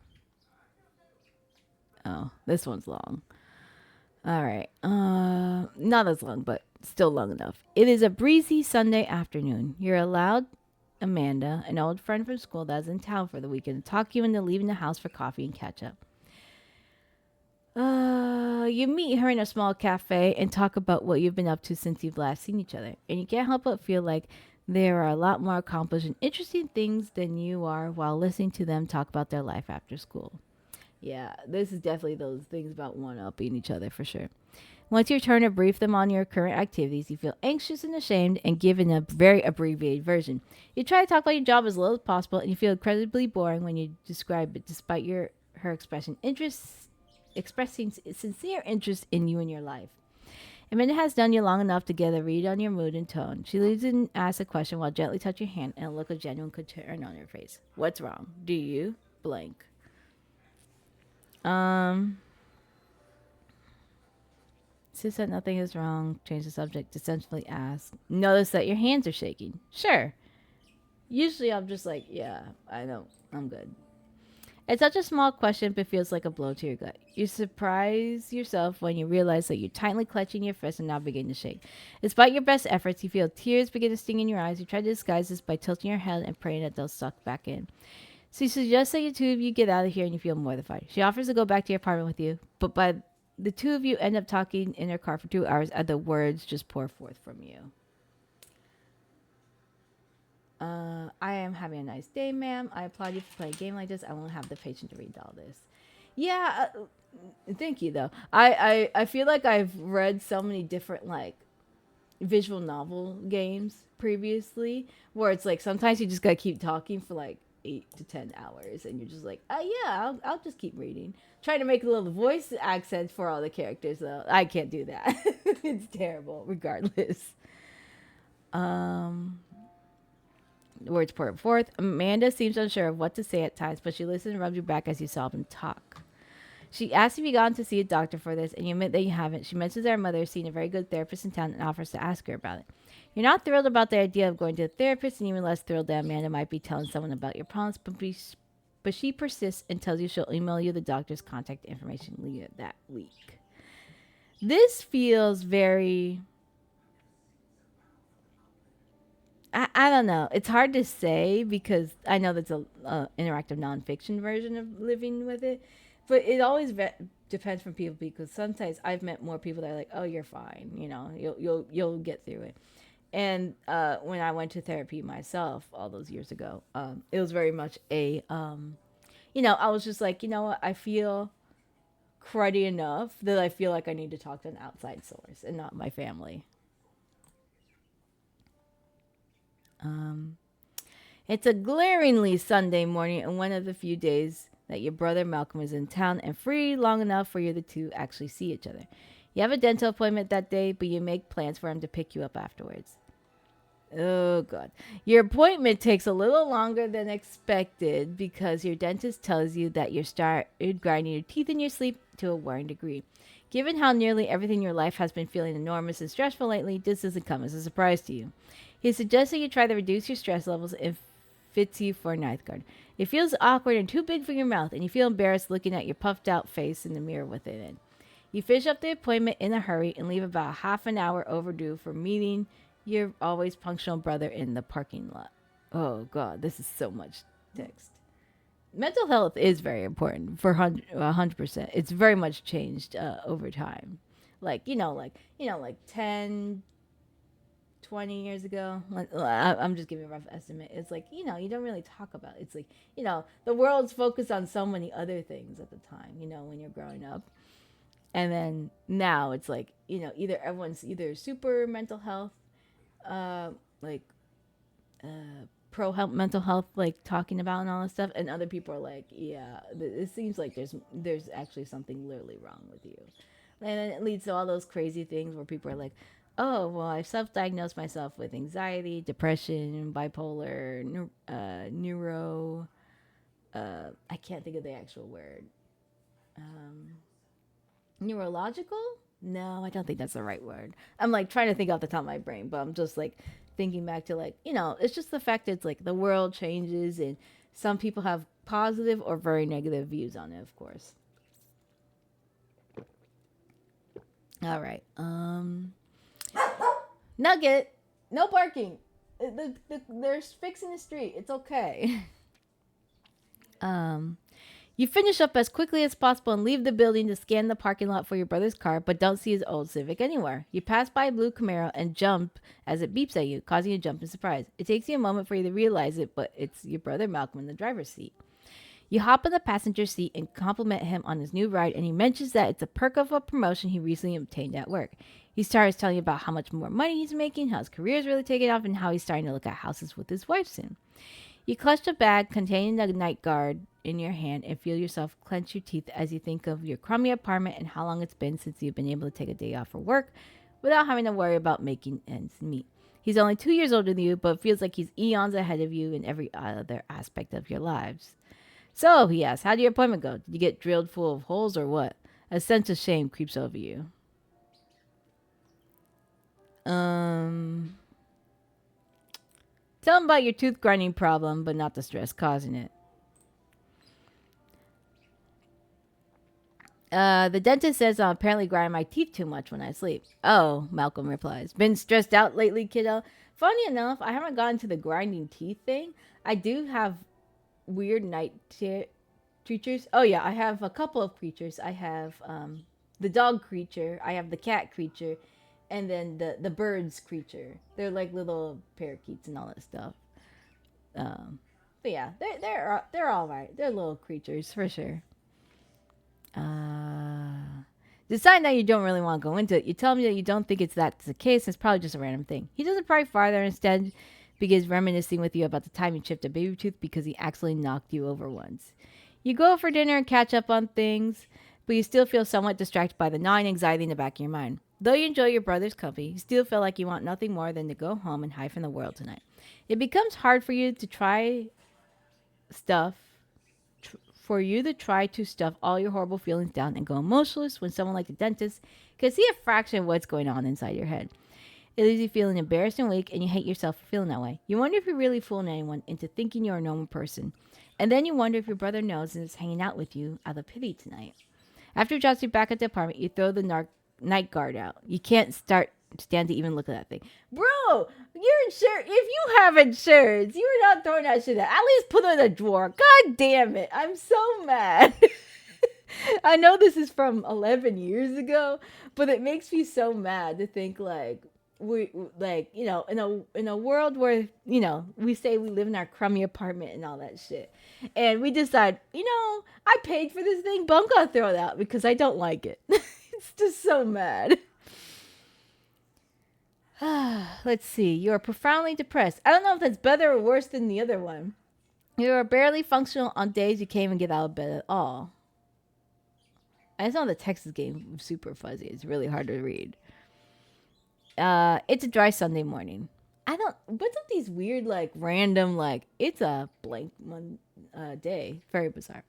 oh, this one's long. All right. Not as long, but still long enough. It is a breezy Sunday afternoon. You're allowed Amanda, an old friend from school that's in town for the weekend, to talk you into leaving the house for coffee and catch up. You meet her in a small cafe and talk about what you've been up to since you've last seen each other. And you can't help but feel like there are a lot more accomplished and interesting things than you are while listening to them talk about their life after school. Yeah, this is definitely those things about one-upping each other for sure. Once your turn to brief them on your current activities, you feel anxious and ashamed and given a very abbreviated version. You try to talk about your job as little as possible, and you feel incredibly boring when you describe it, despite her expressing sincere interest in you and your life. Amanda has done you long enough to get a read on your mood and tone. She leaves and asks a question while gently touch your hand and a look of genuine concern on her face. What's wrong? Do you blank? Um, Since that nothing is wrong, change the subject. Essentially ask. Notice that your hands are shaking. Sure. Usually I'm just like, yeah, I know. I'm good. It's such a small question, but feels like a blow to your gut. You surprise yourself when you realize that you're tightly clutching your fist and now begin to shake. Despite your best efforts, you feel tears begin to sting in your eyes. You try to disguise this by tilting your head and praying that they'll suck back in. She suggests that the two of you get out of here and you feel mortified. She offers to go back to your apartment with you, but by the two of you end up talking in her car for 2 hours as the words just pour forth from you. I am having a nice day, ma'am. I applaud you for playing a game like this. I won't have the patience to read all this. Yeah, thank you though. I feel like I've read so many different like visual novel games previously where it's like sometimes you just gotta keep talking for like 8 to 10 hours and you're just like, oh yeah, I'll just keep reading. Trying to make a little voice accents for all the characters though. I can't do that. It's terrible regardless. Um The words poured forth. Amanda seems unsure of what to say at times, but she listens and rubs your back as you sob and talk. She asks if you gone to see a doctor for this, and you admit that you haven't. She mentions that her mother has seen a very good therapist in town and offers to ask her about it. You're not thrilled about the idea of going to a therapist, and even less thrilled that Amanda might be telling someone about your problems, but she persists and tells you she'll email you the doctor's contact information later that week. This feels very. I don't know. It's hard to say because I know that's a interactive nonfiction version of living with it, but it always depends from people because sometimes I've met more people that are like, "Oh, you're fine. You know, you'll get through it." And when I went to therapy myself all those years ago, it was very much I was just like, you know what, I feel cruddy enough that I feel like I need to talk to an outside source and not my family. Um, it's a glaringly Sunday morning and one of the few days that your brother Malcolm is in town and free long enough for you the two actually see each other. You have a dental appointment that day, but you make plans for him to pick you up afterwards. Oh, God. Your appointment takes a little longer than expected because your dentist tells you that you started grinding your teeth in your sleep to a worrying degree. Given how nearly everything in your life has been feeling enormous and stressful lately, this doesn't come as a surprise to you. He suggests that you try to reduce your stress levels and fits you for a ninth guard. It feels awkward and too big for your mouth, and you feel embarrassed looking at your puffed out face in the mirror with it in. You finish up the appointment in a hurry and leave about half an hour overdue for meeting your always punctual brother in the parking lot. Oh, God, this is so much text. Mental health is very important for 100%. It's very much changed over time. Like 10, 20 years ago. I'm just giving a rough estimate. It's like, you don't really talk about it. It's like, the world's focused on so many other things at the time, when you're growing up. And then now it's like, either everyone's either super mental health, uh, like pro health, mental health, like talking about and all this stuff, and other people are like, yeah, it seems like there's actually something literally wrong with you, and then it leads to all those crazy things where people are like, oh well, I've self-diagnosed myself with anxiety, depression, bipolar, neuro. I can't think of the actual word. Um, Neurological? No, I don't think that's the right word. I'm like trying to think off the top of my brain, but I'm just like thinking back to like, it's just the fact that it's like the world changes and some people have positive or very negative views on it, of course. All right. Nugget, no barking. They're fixing the street. It's okay. um You finish up as quickly as possible and leave the building to scan the parking lot for your brother's car, but don't see his old Civic anywhere. You pass by a blue Camaro and jump as it beeps at you, causing you to jump in surprise. It takes you a moment for you to realize it, but it's your brother Malcolm in the driver's seat. You hop in the passenger seat and compliment him on his new ride, and he mentions that it's a perk of a promotion he recently obtained at work. He starts telling you about how much more money he's making, how his career is really taking off, and how he's starting to look at houses with his wife soon. You clutch a bag containing the night guard in your hand and feel yourself clench your teeth as you think of your crummy apartment and how long it's been since you've been able to take a day off for work without having to worry about making ends meet. He's only 2 years older than you, but feels like he's eons ahead of you in every other aspect of your lives. So, he asks, how did your appointment go? Did you get drilled full of holes or what? A sense of shame creeps over you. Tell him about your tooth grinding problem, but not the stress causing it. The dentist says I'm apparently grinding my teeth too much when I sleep. Oh, Malcolm replies. Been stressed out lately, kiddo? Funny enough, I haven't gotten to the grinding teeth thing. I do have weird night creatures. Oh, yeah, I have a couple of creatures. I have the dog creature, I have the cat creature, and then the birds creature. They're like little parakeets and all that stuff. But yeah, they're all right. They're little creatures for sure. Decide that you don't really want to go into it. You tell me that you don't think that's the case. It's probably just a random thing. He doesn't pry farther. Instead, begins reminiscing with you about the time you chipped a baby tooth because he actually knocked you over once. You go out for dinner and catch up on things, but you still feel somewhat distracted by the gnawing anxiety in the back of your mind. Though you enjoy your brother's company, you still feel like you want nothing more than to go home and hide from the world tonight. It becomes hard for you to try stuff for you to try to stuff all your horrible feelings down and go emotionless when someone like the dentist can see a fraction of what's going on inside your head. It leaves you feeling embarrassed and weak, and you hate yourself for feeling that way. You wonder if you're really fooling anyone into thinking you're a normal person. And then you wonder if your brother knows and is hanging out with you out of pity tonight. After he drops you back at the apartment, you throw the night guard out. You can't stand to even look at that thing. Bro, your insurance, if you have insurance, you're not throwing that shit out. At least put it in a drawer. God damn it. I'm so mad. I know this is from 11 years ago, but it makes me so mad to think like we like in a world where we say we live in our crummy apartment and all that shit, and we decide I paid for this thing, but I'm gonna throw it out because I don't like it. It's just so mad. Let's see. You're profoundly depressed. I don't know if that's better or worse than the other one. You are barely functional on days you can't even get out of bed at all. I just know the text is getting super fuzzy. It's really hard to read. It's a dry Sunday morning. What's up these weird, like, random, like, it's a blank one day. Very bizarre.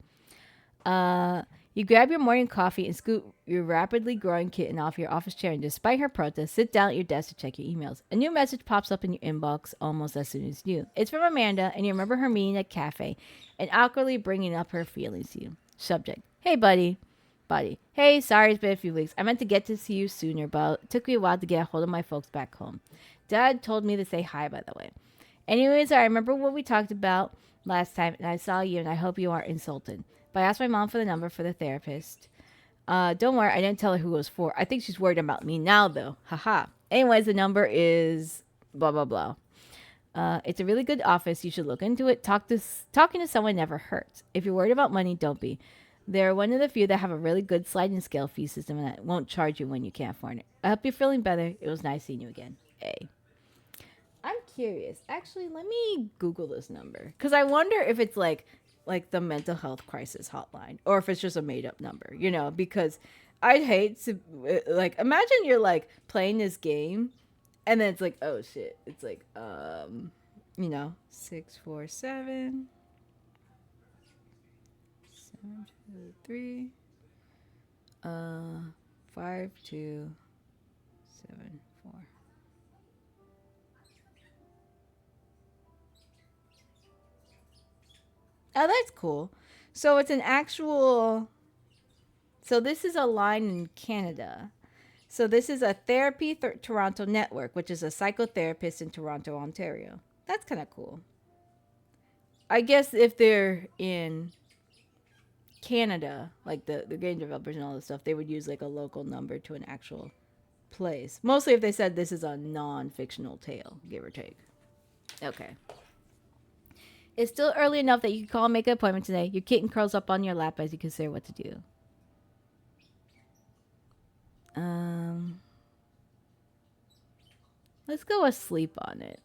You grab your morning coffee and scoot your rapidly growing kitten off your office chair, and despite her protest, sit down at your desk to check your emails. A new message pops up in your inbox almost as soon as you. It's from Amanda, and you remember her meeting at cafe and awkwardly bringing up her feelings to you. Subject: Hey, buddy. Buddy. Hey, sorry it's been a few weeks. I meant to get to see you sooner, but it took me a while to get a hold of my folks back home. Dad told me to say hi, by the way. Anyways, I remember what we talked about last time, and I saw you, and I hope you aren't insulted. But I asked my mom for the number for the therapist. Don't worry, I didn't tell her who it was for. I think she's worried about me now, though. Haha. Anyways, the number is blah, blah, blah. It's a really good office. You should look into it. Talking to someone never hurts. If you're worried about money, don't be. They're one of the few that have a really good sliding scale fee system and that won't charge you when you can't afford it. I hope you're feeling better. It was nice seeing you again. A. I'm curious. Actually, let me Google this number because I wonder if it's like the mental health crisis hotline or if it's just a made up number. Because I'd hate to like imagine you're like playing this game and then it's like, oh shit, it's like 647 723 5274. Oh, that's cool. So it's an actual. So this is a line in Canada. So this is a Therapy Toronto network, which is a psychotherapist in Toronto, Ontario. That's kind of cool. I guess if they're in Canada, like the game developers and all this stuff, they would use like a local number to an actual place. Mostly if they said this is a non-fictional tale, give or take. Okay. It's still early enough that you can call and make an appointment today. Your kitten curls up on your lap as you consider what to do. Let's go asleep on it.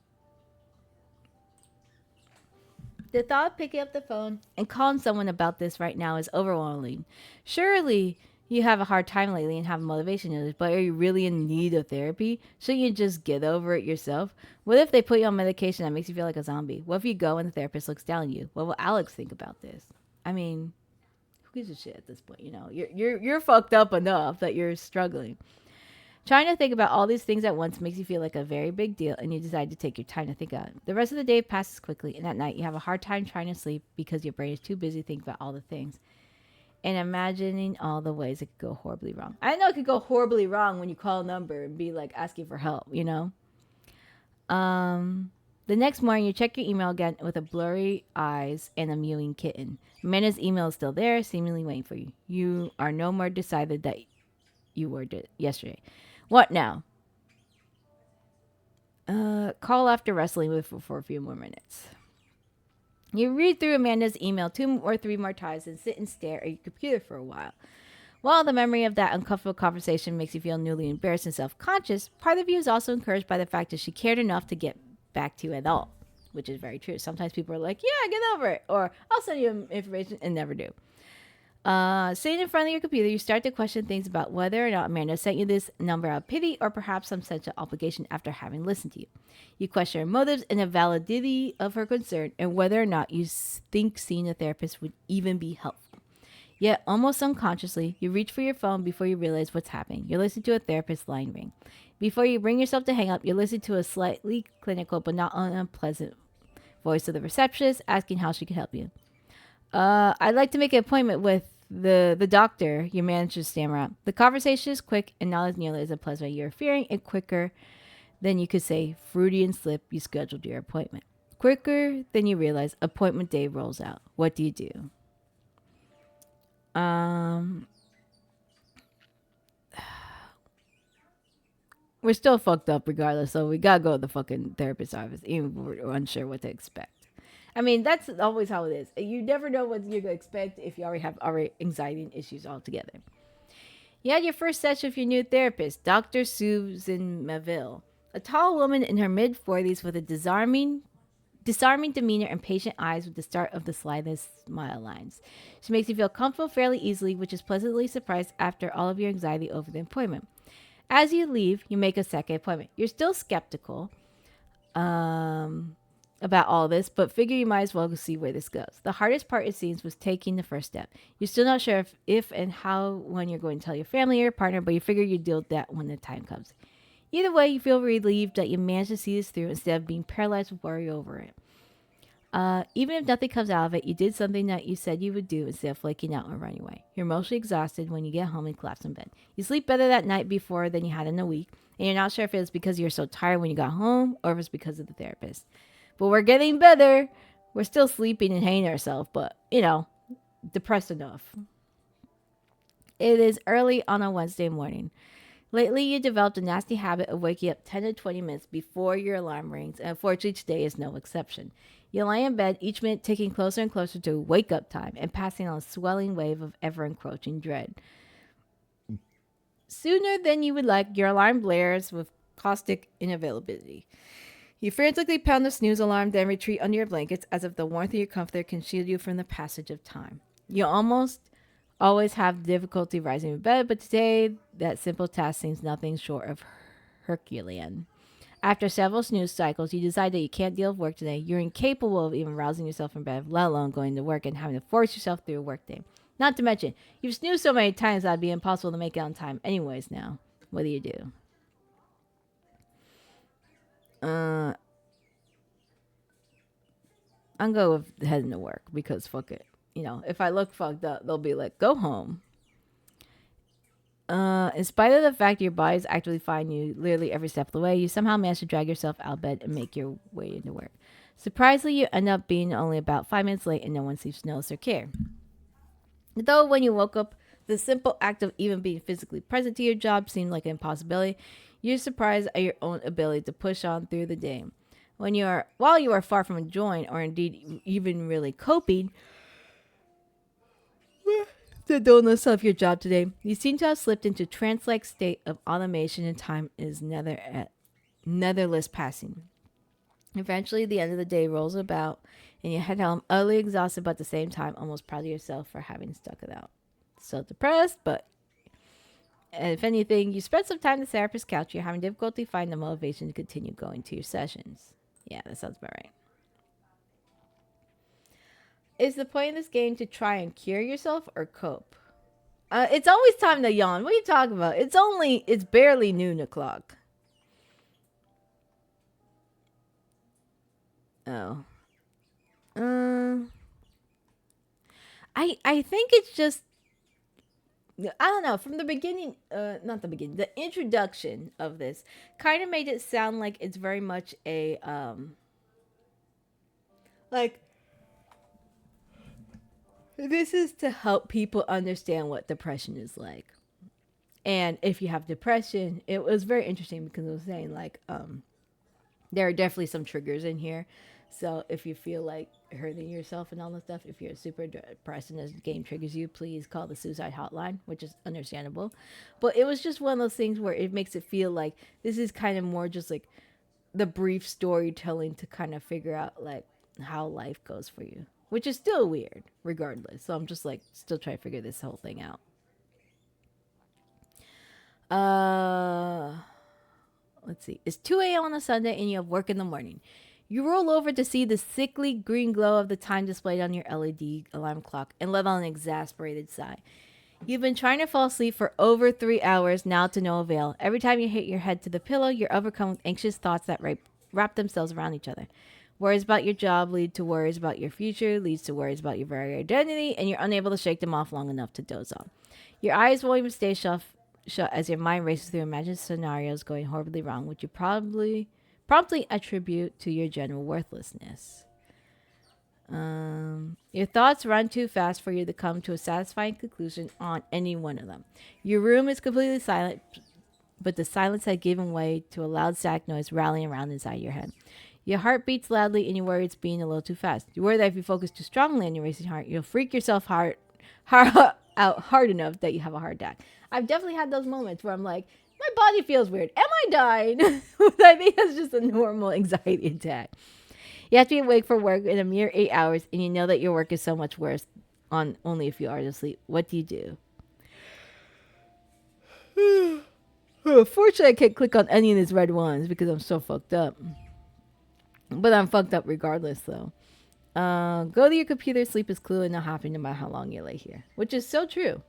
The thought of picking up the phone and calling someone about this right now is overwhelming. Surely you have a hard time lately and have motivation issues, but are you really in need of therapy? Shouldn't you just get over it yourself? What if they put you on medication that makes you feel like a zombie? What if you go and the therapist looks down on you? What will Alex think about this? I mean, who gives a shit at this point? You're fucked up enough that you're struggling. Trying to think about all these things at once makes you feel like a very big deal, and you decide to take your time to think about it. The rest of the day passes quickly, and at night you have a hard time trying to sleep because your brain is too busy thinking about all the things and imagining all the ways it could go horribly wrong. I know it could go horribly wrong when you call a number and be like asking for help, The next morning, you check your email again with a blurry eyes and a mewing kitten. Amanda's email is still there, seemingly waiting for you. You are no more decided that you were yesterday. What now? Call after wrestling with for a few more minutes. You read through Amanda's email 2 or 3 more times and sit and stare at your computer for a while. While the memory of that uncomfortable conversation makes you feel newly embarrassed and self-conscious, part of you is also encouraged by the fact that she cared enough to get back to you at all, which is very true. Sometimes people are like, yeah, get over it, or I'll send you information, and never do. Sitting in front of your computer, you start to question things about whether or not Amanda sent you this number out of pity or perhaps some sense of obligation after having listened to you. You question her motives and the validity of her concern and whether or not you think seeing a therapist would even be helpful. Yet, almost unconsciously, you reach for your phone before you realize what's happening. You're listening to a therapist's line ring. Before you bring yourself to hang up, you listen to a slightly clinical but not unpleasant voice of the receptionist asking how she can help you. I'd like to make an appointment with the doctor. Your manager stammer out. The conversation is quick and not as nearly as unpleasant as you're fearing, and quicker than you could say Freudian slip. You scheduled your appointment. Quicker than you realize, appointment day rolls out. What do you do? Um, we're still fucked up regardless, so we gotta go to the fucking therapist's office, even if we're unsure what to expect. I mean, that's always how it is. You never know what you're gonna expect if you already anxiety and issues altogether. You had your first session with your new therapist, Dr. Susan Maville, a tall woman in her mid 40s with a disarming demeanor and patient eyes with the start of the slightest smile lines. She makes you feel comfortable fairly easily, which is pleasantly surprised after all of your anxiety over the appointment. As you leave, you make a second appointment. You're still skeptical about all this, but figure you might as well go see where this goes. The hardest part, it seems, was taking the first step. You're still not sure if and how when you're going to tell your family or your partner, but you figure you'd deal with that when the time comes. Either way, you feel relieved that you managed to see this through instead of being paralyzed with worry over it. Even if nothing comes out of it, you did something that you said you would do instead of flaking out and running away. You're mostly exhausted when you get home and collapse in bed. You sleep better that night before than you had in a week, and you're not sure if it's because you're so tired when you got home or if it's because of the therapist. But we're getting better. We're still sleeping and hating ourselves, but, depressed enough. It is early on a Wednesday morning. Lately, you developed a nasty habit of waking up 10 to 20 minutes before your alarm rings, and unfortunately, today is no exception. You lie in bed, each minute ticking closer and closer to wake up time and passing on a swelling wave of ever encroaching dread. Sooner than you would like, your alarm blares with caustic inavailability. You frantically pound the snooze alarm, then retreat under your blankets as if the warmth of your comforter can shield you from the passage of time. You almost always have difficulty rising in bed, but today that simple task seems nothing short of Herculean. After several snooze cycles, you decide that you can't deal with work today. You're incapable of even rousing yourself from bed, let alone going to work and having to force yourself through a workday. Not to mention, you've snoozed so many times that it'd be impossible to make it on time anyways now. What do you do? I'm going with heading to work because fuck it. If I look fucked up, they'll be like, go home. In spite of the fact your body is actively fine you literally every step of the way, you somehow manage to drag yourself out of bed and make your way into work. Surprisingly, you end up being only about 5 minutes late and no one seems to notice or care. Though when you woke up, the simple act of even being physically present to your job seemed like an impossibility, you're surprised at your own ability to push on through the day. While you are far from enjoying or indeed even really coping the dullness of your job today, you seem to have slipped into a trance-like state of automation and time is netherless passing. Eventually, the end of the day rolls about, and you head home utterly exhausted, but at the same time, almost proud of yourself for having stuck it out. So depressed, but if anything, you spent some time on the therapist's couch. You're having difficulty finding the motivation to continue going to your sessions. Yeah, that sounds about right. Is the point of this game to try and cure yourself or cope? It's always time to yawn. What are you talking about? It's barely noon o'clock. Oh. I think it's just, I don't know, from the beginning, not the beginning, the introduction of this kind of made it sound like it's very much a, like, this is to help people understand what depression is like. And if you have depression, it was very interesting because it was saying, like, there are definitely some triggers in here. So if you feel like hurting yourself and all that stuff, if you're super depressed and this game triggers you, please call the suicide hotline, which is understandable. But it was just one of those things where it makes it feel like this is kind of more just like the brief storytelling to kind of figure out like how life goes for you. which is still weird, regardless. So I'm just like still trying to figure this whole thing out. Uh, let's see. It's 2 a.m. on a Sunday and you have work in the morning. You roll over to see the sickly green glow of the time displayed on your LED alarm clock and let out an exasperated sigh. You've been trying to fall asleep for over 3 hours now to no avail. Every time you hit your head to the pillow, you're overcome with anxious thoughts that wrap themselves around each other. Worries about your job lead to worries about your future, leads to worries about your very identity, and you're unable to shake them off long enough to doze off. Your eyes won't even stay shut as your mind races through imagined scenarios going horribly wrong, which you promptly attribute to your general worthlessness. Your thoughts run too fast for you to come to a satisfying conclusion on any one of them. Your room is completely silent, but the silence had given way to a loud static noise rallying around inside your head. Your heart beats loudly and you worry it's beating a little too fast. You worry that if you focus too strongly on your racing heart, you'll freak yourself out hard enough that you have a heart attack. I've definitely had those moments where I'm like, my body feels weird. Am I dying? I think that's just a normal anxiety attack. You have to be awake for work in a mere 8 hours, and you know that your work is so much worse on only a few hours of sleep. What do you do? Fortunately, I can't click on any of these red ones because I'm so fucked up. But I'm fucked up regardless, though. Go to your computer. Sleep is clue and not happy no matter how long you lay here, which is so true.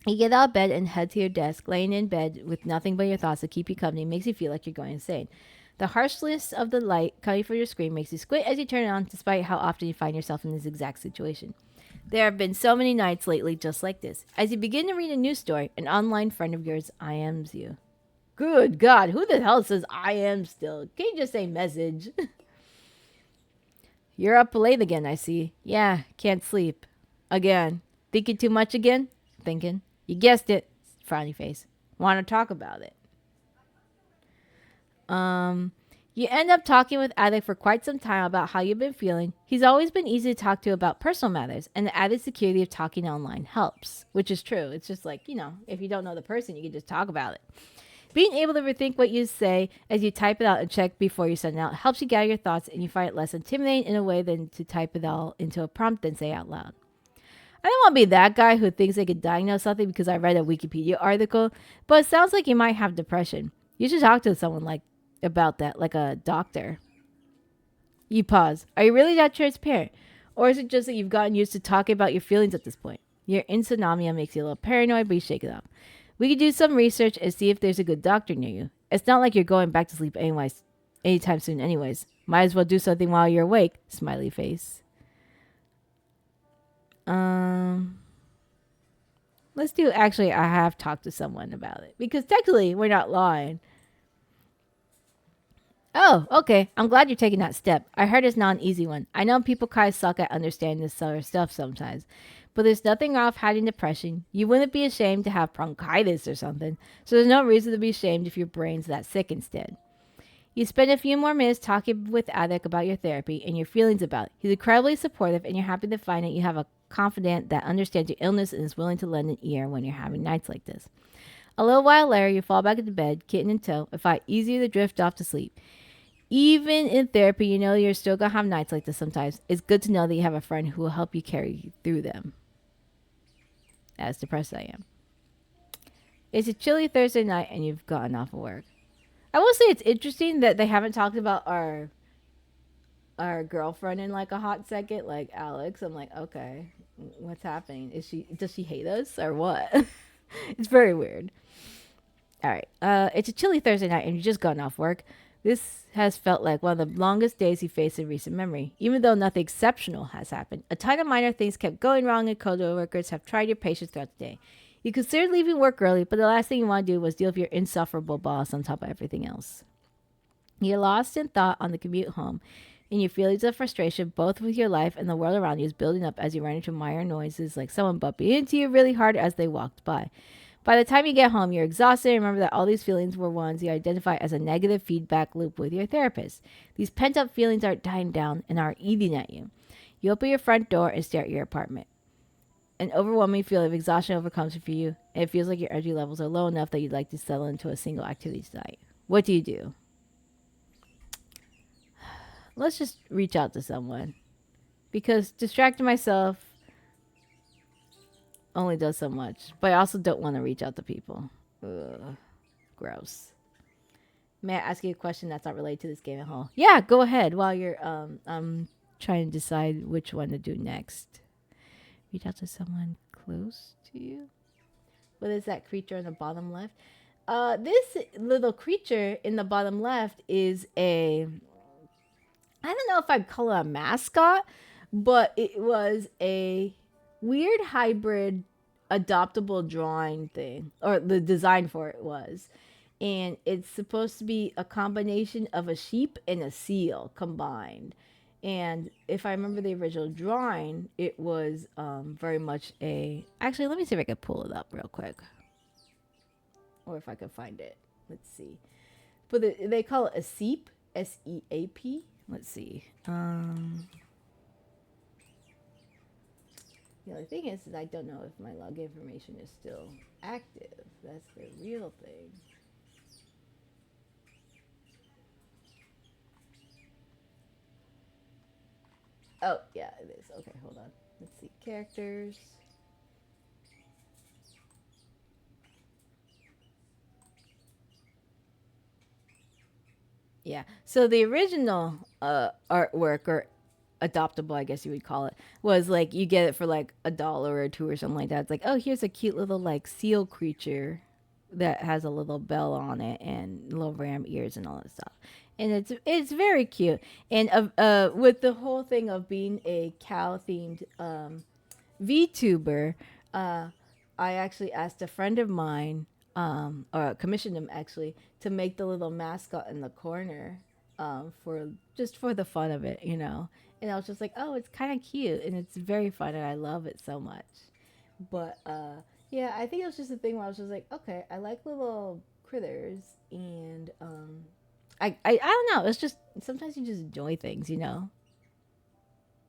You get out of bed and head to your desk. Laying in bed with nothing but your thoughts to keep you company makes you feel like you're going insane. The harshness of the light coming from your screen makes you squint as you turn it on, despite how often you find yourself in this exact situation. There have been so many nights lately just like this. As you begin to read a news story, an online friend of yours IMs you. Good God, who the hell says I am still? Can you just say message? You're up late again, I see. Yeah, can't sleep. Again. Thinking too much again? Thinking. You guessed it. Frowny face. Want to talk about it. You end up talking with Addict for quite some time about how you've been feeling. He's always been easy to talk to about personal matters, and the added security of talking online helps, which is true. It's just like, if you don't know the person, you can just talk about it. Being able to rethink what you say as you type it out and check before you send it out helps you gather your thoughts, and you find it less intimidating in a way than to type it all into a prompt and say it out loud. I don't want to be that guy who thinks they could diagnose something because I read a Wikipedia article, but it sounds like you might have depression. You should talk to someone about that, like a doctor. You pause. Are you really that transparent? Or is it just that you've gotten used to talking about your feelings at this point? Your insomnia makes you a little paranoid, but you shake it up. We could do some research and see if there's a good doctor near you. It's not like you're going back to sleep anytime soon anyways. Might as well do something while you're awake. Smiley face. Let's do, actually, I have talked to someone about it. Because technically, we're not lying. Oh, okay. I'm glad you're taking that step. I heard it's not an easy one. I know people kind of suck at understanding this sort of stuff sometimes. But there's nothing wrong with having depression. You wouldn't be ashamed to have bronchitis or something. So there's no reason to be ashamed if your brain's that sick instead. You spend a few more minutes talking with Addict about your therapy and your feelings about it. He's incredibly supportive, and you're happy to find that you have a confidant that understands your illness and is willing to lend an ear when you're having nights like this. A little while later, you fall back into bed, kitten in tow, and find it easier to drift off to sleep. Even in therapy, you know you're still going to have nights like this sometimes. It's good to know that you have a friend who will help you carry through them. As depressed as I am. It's a chilly Thursday night and you've gotten off of work. I will say it's interesting that they haven't talked about our girlfriend in like a hot second, like Alex. I'm like, okay, what's happening? Does she hate us or what? It's very weird. All right. It's a chilly Thursday night and you've just gotten off work. This has felt like one of the longest days you faced in recent memory. Even though nothing exceptional has happened, a ton of minor things kept going wrong and co-workers have tried your patience throughout the day. You considered leaving work early, but the last thing you want to do was deal with your insufferable boss on top of everything else. You're lost in thought on the commute home, and your feelings of frustration, both with your life and the world around you, is building up as you run into minor noises like someone bumping into you really hard as they walked by. By the time you get home, you're exhausted and remember that all these feelings were ones you identify as a negative feedback loop with your therapist. These pent-up feelings aren't dying down and are eating at you. You open your front door and stare at your apartment. An overwhelming feeling of exhaustion overcomes you for you, and it feels like your energy levels are low enough that you'd like to settle into a single activity tonight. What do you do? let's just reach out to someone because distracting myself only does so much. But I also don't want to reach out to people. Ugh, gross. May I ask you a question that's not related to this game at all? Yeah, go ahead while you're trying to decide which one to do next. Reach out to someone close to you. What is that creature in the bottom left? This little creature in the bottom left is a. I don't know if I'd call it a mascot, but it was a weird hybrid adoptable drawing thing, or the design for it was. And it's supposed to be a combination of a sheep and a seal combined. And if I remember the original drawing, it was very much a. Actually, let me see if I can pull it up real quick, or if I can find it. Let's see. But they call it a seep, SEAP. Let's see. The only thing is I don't know if my log information is still active. That's the real thing. Oh, yeah, it is. Okay, hold on. Let's see. Characters. Yeah. So the original artwork, or adoptable, I guess you would call it, was like you get it for like $1 or two or something like that. It's like, oh, here's a cute little like seal creature that has a little bell on it and little ram ears and all that stuff. And it's very cute. And with the whole thing of being a cow themed VTuber, I actually asked a friend of mine, or commissioned him actually, to make the little mascot in the corner, for just for the fun of it, you know. And I was just like, oh, it's kind of cute and it's very fun and I love it so much. But yeah, I think it was just a thing where I was just like, okay, I like little critters, and I don't know. It's just sometimes you just enjoy things, you know.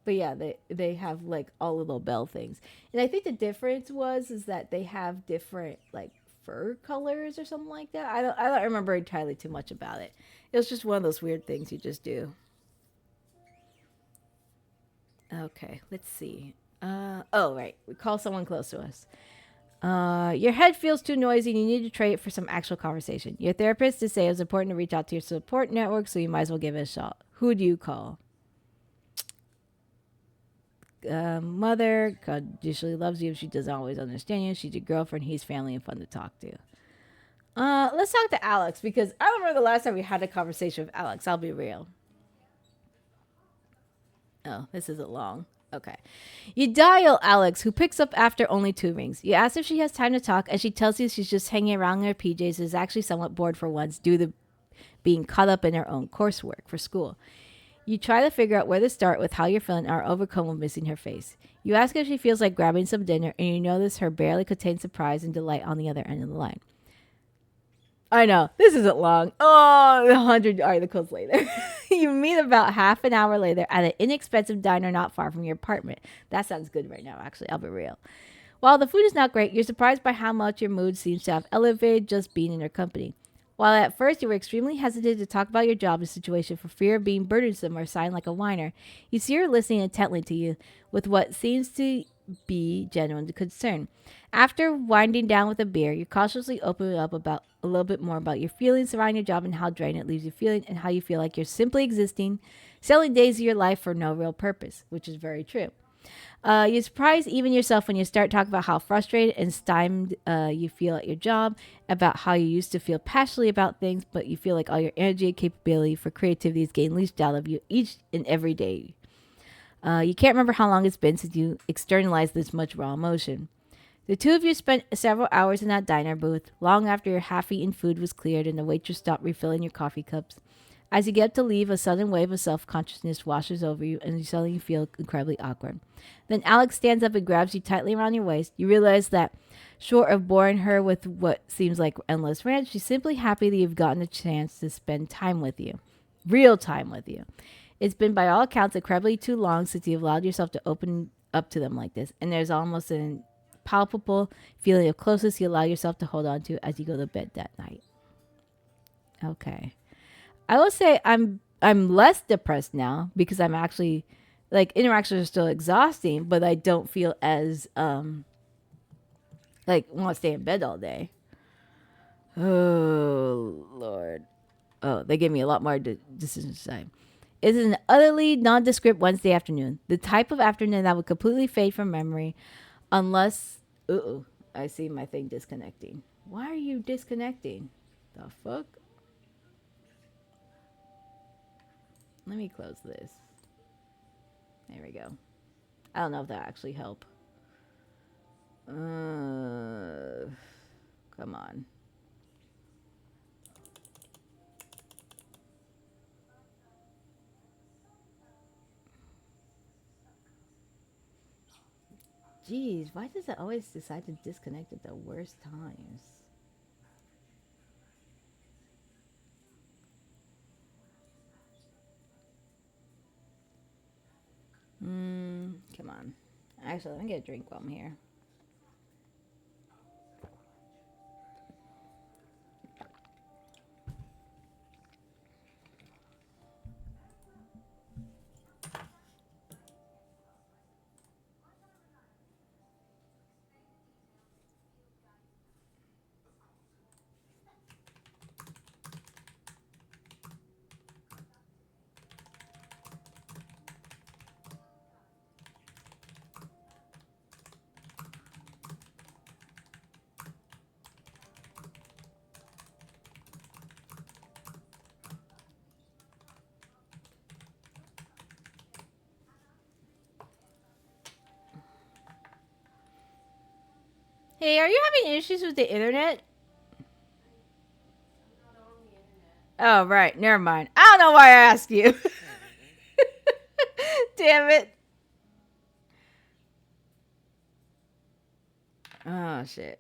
But yeah, they have like all little bell things, and I think the difference was is that they have different like fur colors or something like that. I don't remember entirely too much about it. It was just one of those weird things you just do. Okay, let's see. Oh right, we call someone close to us. Your head feels too noisy and you need to trade it for some actual conversation. Your therapist is saying it's important to reach out to your support network, so you might as well give it a shot. Who do you call? Mother, God usually loves you if she doesn't always understand you. She's your girlfriend. He's family and fun to talk to. Let's talk to Alex because I remember the last time we had a conversation with Alex. I'll be real. Oh, this isn't long. Okay. You dial Alex, who picks up after only two rings. You ask if she has time to talk, and she tells you she's just hanging around in her PJs and is actually somewhat bored for once due to being caught up in her own coursework for school. You try to figure out where to start with how you're feeling and are overcome with missing her face. You ask if she feels like grabbing some dinner, and you notice her barely contained surprise and delight on the other end of the line. I know, this isn't long. Oh, 100 articles later. You meet about half an hour later at an inexpensive diner not far from your apartment. That sounds good right now, actually. I'll be real. While the food is not great, you're surprised by how much your mood seems to have elevated just being in her company. While at first you were extremely hesitant to talk about your job and situation for fear of being burdensome or sounding like a whiner, you see her listening intently to you with what seems to be genuine concern. After winding down with a beer, you cautiously open up about a little bit more about your feelings surrounding your job and how draining it leaves you feeling, and how you feel like you're simply existing, selling days of your life for no real purpose, which is very true. You surprise even yourself when you start talking about how frustrated and stymied you feel at your job, about how you used to feel passionately about things, but you feel like all your energy and capability for creativity is getting leached out of you each and every day. You can't remember how long it's been since you externalized this much raw emotion. The two of you spent several hours in that diner booth, long after your half-eaten food was cleared and the waitress stopped refilling your coffee cups. As you get up to leave, a sudden wave of self-consciousness washes over you, and you suddenly feel incredibly awkward. Then Alex stands up and grabs you tightly around your waist. You realize that, short of boring her with what seems like endless rants, she's simply happy that you've gotten a chance to spend time with you. Real time with you. It's been, by all accounts, incredibly too long since you've allowed yourself to open up to them like this, and there's almost an palpable feeling of closeness you allow yourself to hold on to as you go to bed that night. Okay. I will say I'm I'm less depressed now because I'm actually like interactions are still exhausting, but I don't feel as like want to stay in bed all day. Oh Lord. Oh, they gave me a lot more decision time. It is an utterly nondescript Wednesday afternoon. The type of afternoon that would completely fade from memory unless I see my thing disconnecting. Why are you disconnecting? The fuck? Let me close this. There we go. I don't know if that actually help. Come on. Jeez, why does it always decide to disconnect at the worst times? Come on. Actually, let me get a drink while I'm here. Hey, are you having issues with the internet? Oh, right. Never mind. I don't know why I asked you. Damn it. Oh, shit.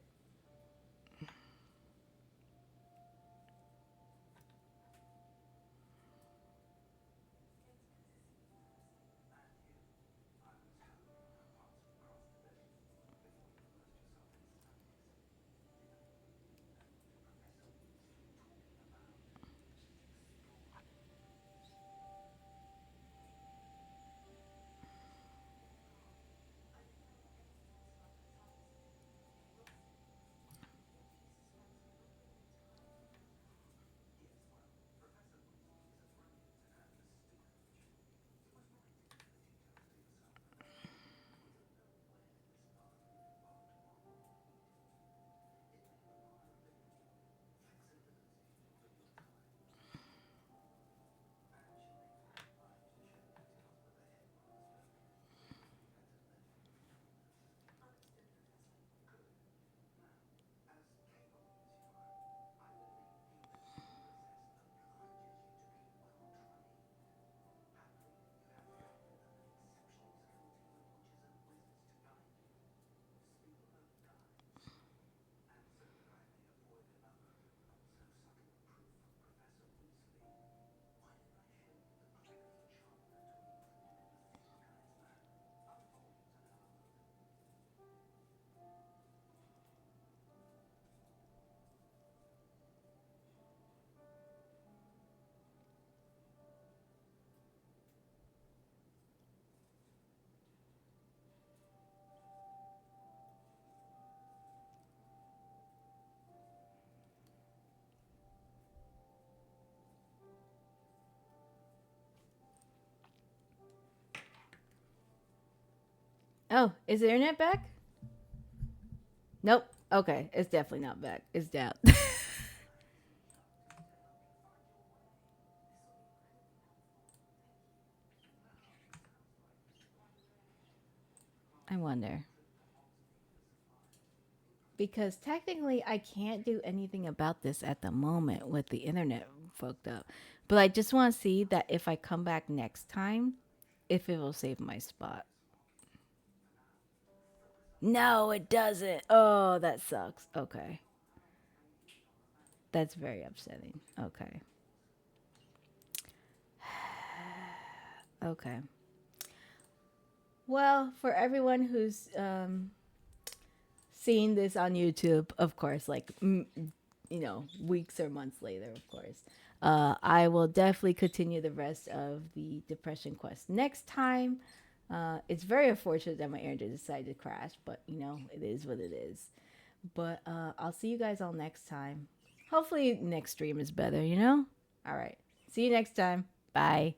Oh, is the internet back? Nope. Okay, it's definitely not back. It's down. I wonder. Because technically, I can't do anything about this at the moment with the internet fucked up. But I just want to see that if I come back next time, if it will save my spot. No, it doesn't. Oh, that sucks. Okay. That's very upsetting. Okay. Okay. Well, for everyone who's seeing this on YouTube, of course, like, weeks or months later, of course. I will definitely continue the rest of the depression quest next time. It's very unfortunate that my internet decided to crash, but you know, it is what it is. But I'll see you guys all next time. Hopefully, next stream is better, you know? All right. See you next time. Bye.